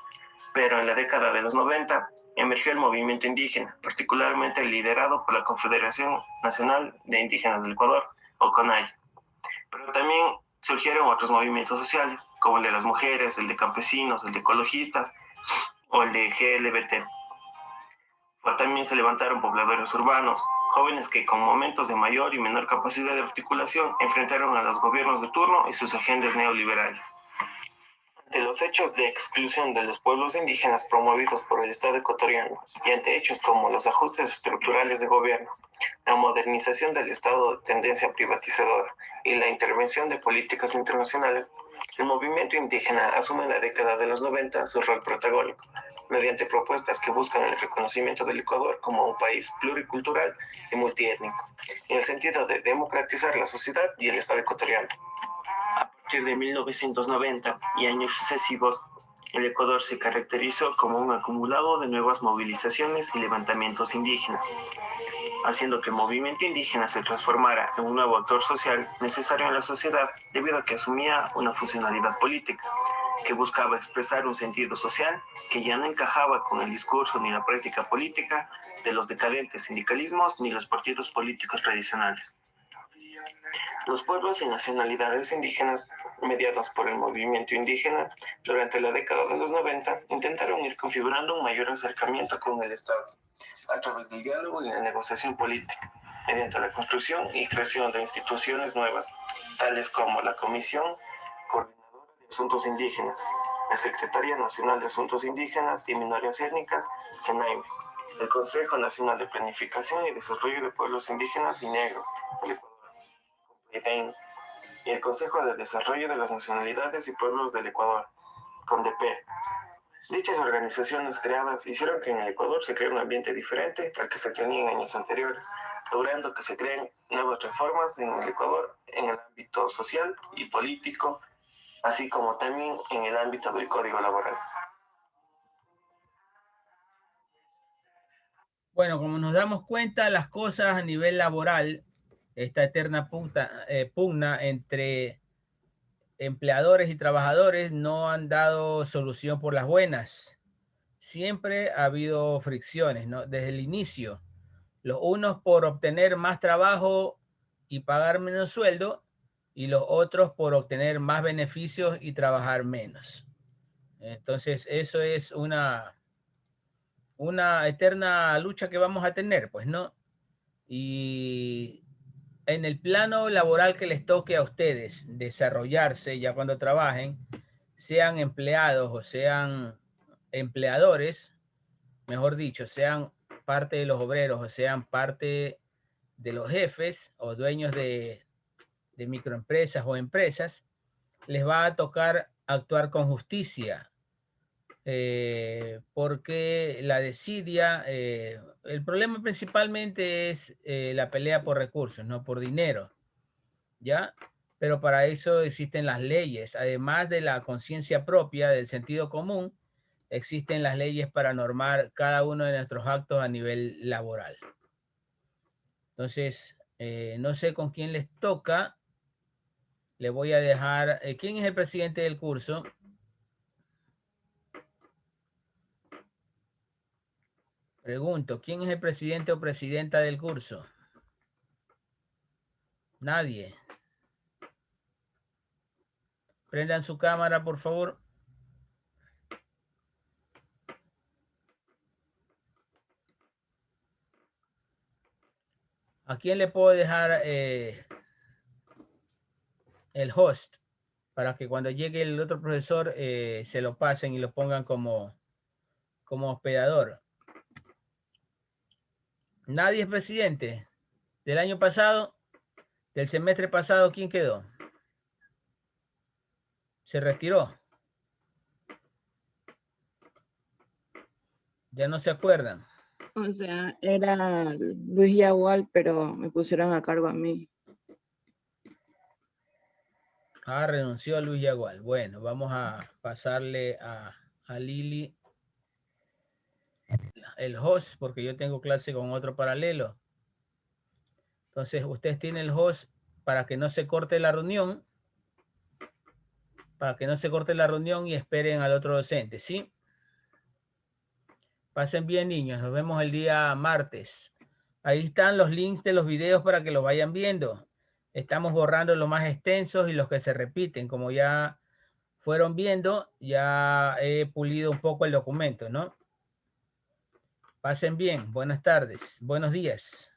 pero en la década de los 90 emergió el movimiento indígena, particularmente liderado por la Confederación Nacional de Indígenas del Ecuador, o CONAIE. Pero también surgieron otros movimientos sociales, como el de las mujeres, el de campesinos, el de ecologistas o el de GLBT. También se levantaron pobladores urbanos, jóvenes que con momentos de mayor y menor capacidad de articulación enfrentaron a los gobiernos de turno y sus agendas neoliberales. Ante los hechos de exclusión de los pueblos indígenas promovidos por el Estado ecuatoriano y ante hechos como los ajustes estructurales de gobierno, la modernización del Estado de tendencia privatizadora y la intervención de políticas internacionales, el movimiento indígena asume en la década de los 90 su rol protagónico, mediante propuestas que buscan el reconocimiento del Ecuador como un país pluricultural y multiétnico, en el sentido de democratizar la sociedad y el Estado ecuatoriano. A partir de 1990 y años sucesivos, el Ecuador se caracterizó como un acumulado de nuevas movilizaciones y levantamientos indígenas, haciendo que el movimiento indígena se transformara en un nuevo actor social necesario en la sociedad debido a que asumía una funcionalidad política, que buscaba expresar un sentido social que ya no encajaba con el discurso ni la práctica política de los decadentes sindicalismos ni los partidos políticos tradicionales. Los pueblos y nacionalidades indígenas, mediados por el movimiento indígena, durante la década de los 90, intentaron ir configurando un mayor acercamiento con el Estado, a través del diálogo y la negociación política, mediante la construcción y creación de instituciones nuevas, tales como la Comisión Coordinadora de Asuntos Indígenas, la Secretaría Nacional de Asuntos Indígenas y Minorías Étnicas, SENAIME, el Consejo Nacional de Planificación y Desarrollo de Pueblos Indígenas y Negros, el Ecuador, y el Consejo de Desarrollo de las Nacionalidades y Pueblos del Ecuador, CONDEP. Dichas organizaciones creadas hicieron que en el Ecuador se cree un ambiente diferente al que se tenía en años anteriores, logrando que se creen nuevas reformas en el Ecuador en el ámbito social y político, así como también en el ámbito del Código Laboral. Bueno, como nos damos cuenta, las cosas a nivel laboral, esta eterna pugna entre empleadores y trabajadores no han dado solución por las buenas. Siempre ha habido fricciones, ¿no? Desde el inicio. Los unos por obtener más trabajo y pagar menos sueldo, y los otros por obtener más beneficios y trabajar menos. Entonces, eso es una eterna lucha que vamos a tener, pues, ¿no? Y en el plano laboral que les toque a ustedes desarrollarse ya cuando trabajen, sean empleados o sean empleadores, mejor dicho, sean parte de los obreros o sean parte de los jefes o dueños de microempresas o empresas, les va a tocar actuar con justicia, porque la desidia, el problema principalmente es la pelea por recursos, no por dinero, ¿ya? Pero para eso existen las leyes, además de la conciencia propia, del sentido común, existen las leyes para normar cada uno de nuestros actos a nivel laboral. Entonces, no sé con quién les toca, le voy a dejar, ¿quién es el presidente del curso? Pregunto, ¿quién es el presidente o presidenta del curso? Nadie. Prendan su cámara, por favor. ¿A quién le puedo dejar el host para que cuando llegue el otro profesor se lo pasen y lo pongan como hospedador? Nadie es presidente. Del año pasado, del semestre pasado, ¿quién quedó? Se retiró. Ya no se acuerdan. O sea, era Luis Yagual, pero me pusieron a cargo a mí. Ah, renunció a Luis Yagual. Bueno, vamos a pasarle a Lili el host, porque yo tengo clase con otro paralelo. Entonces, ustedes tienen el host para que no se corte la reunión. Para que no se corte la reunión y esperen al otro docente, ¿sí? Pasen bien, niños. Nos vemos el día martes. Ahí están los links de los videos para que los vayan viendo. Estamos borrando los más extensos y los que se repiten. Como ya fueron viendo, ya he pulido un poco el documento, ¿no? Pasen bien. Buenas tardes. Buenos días.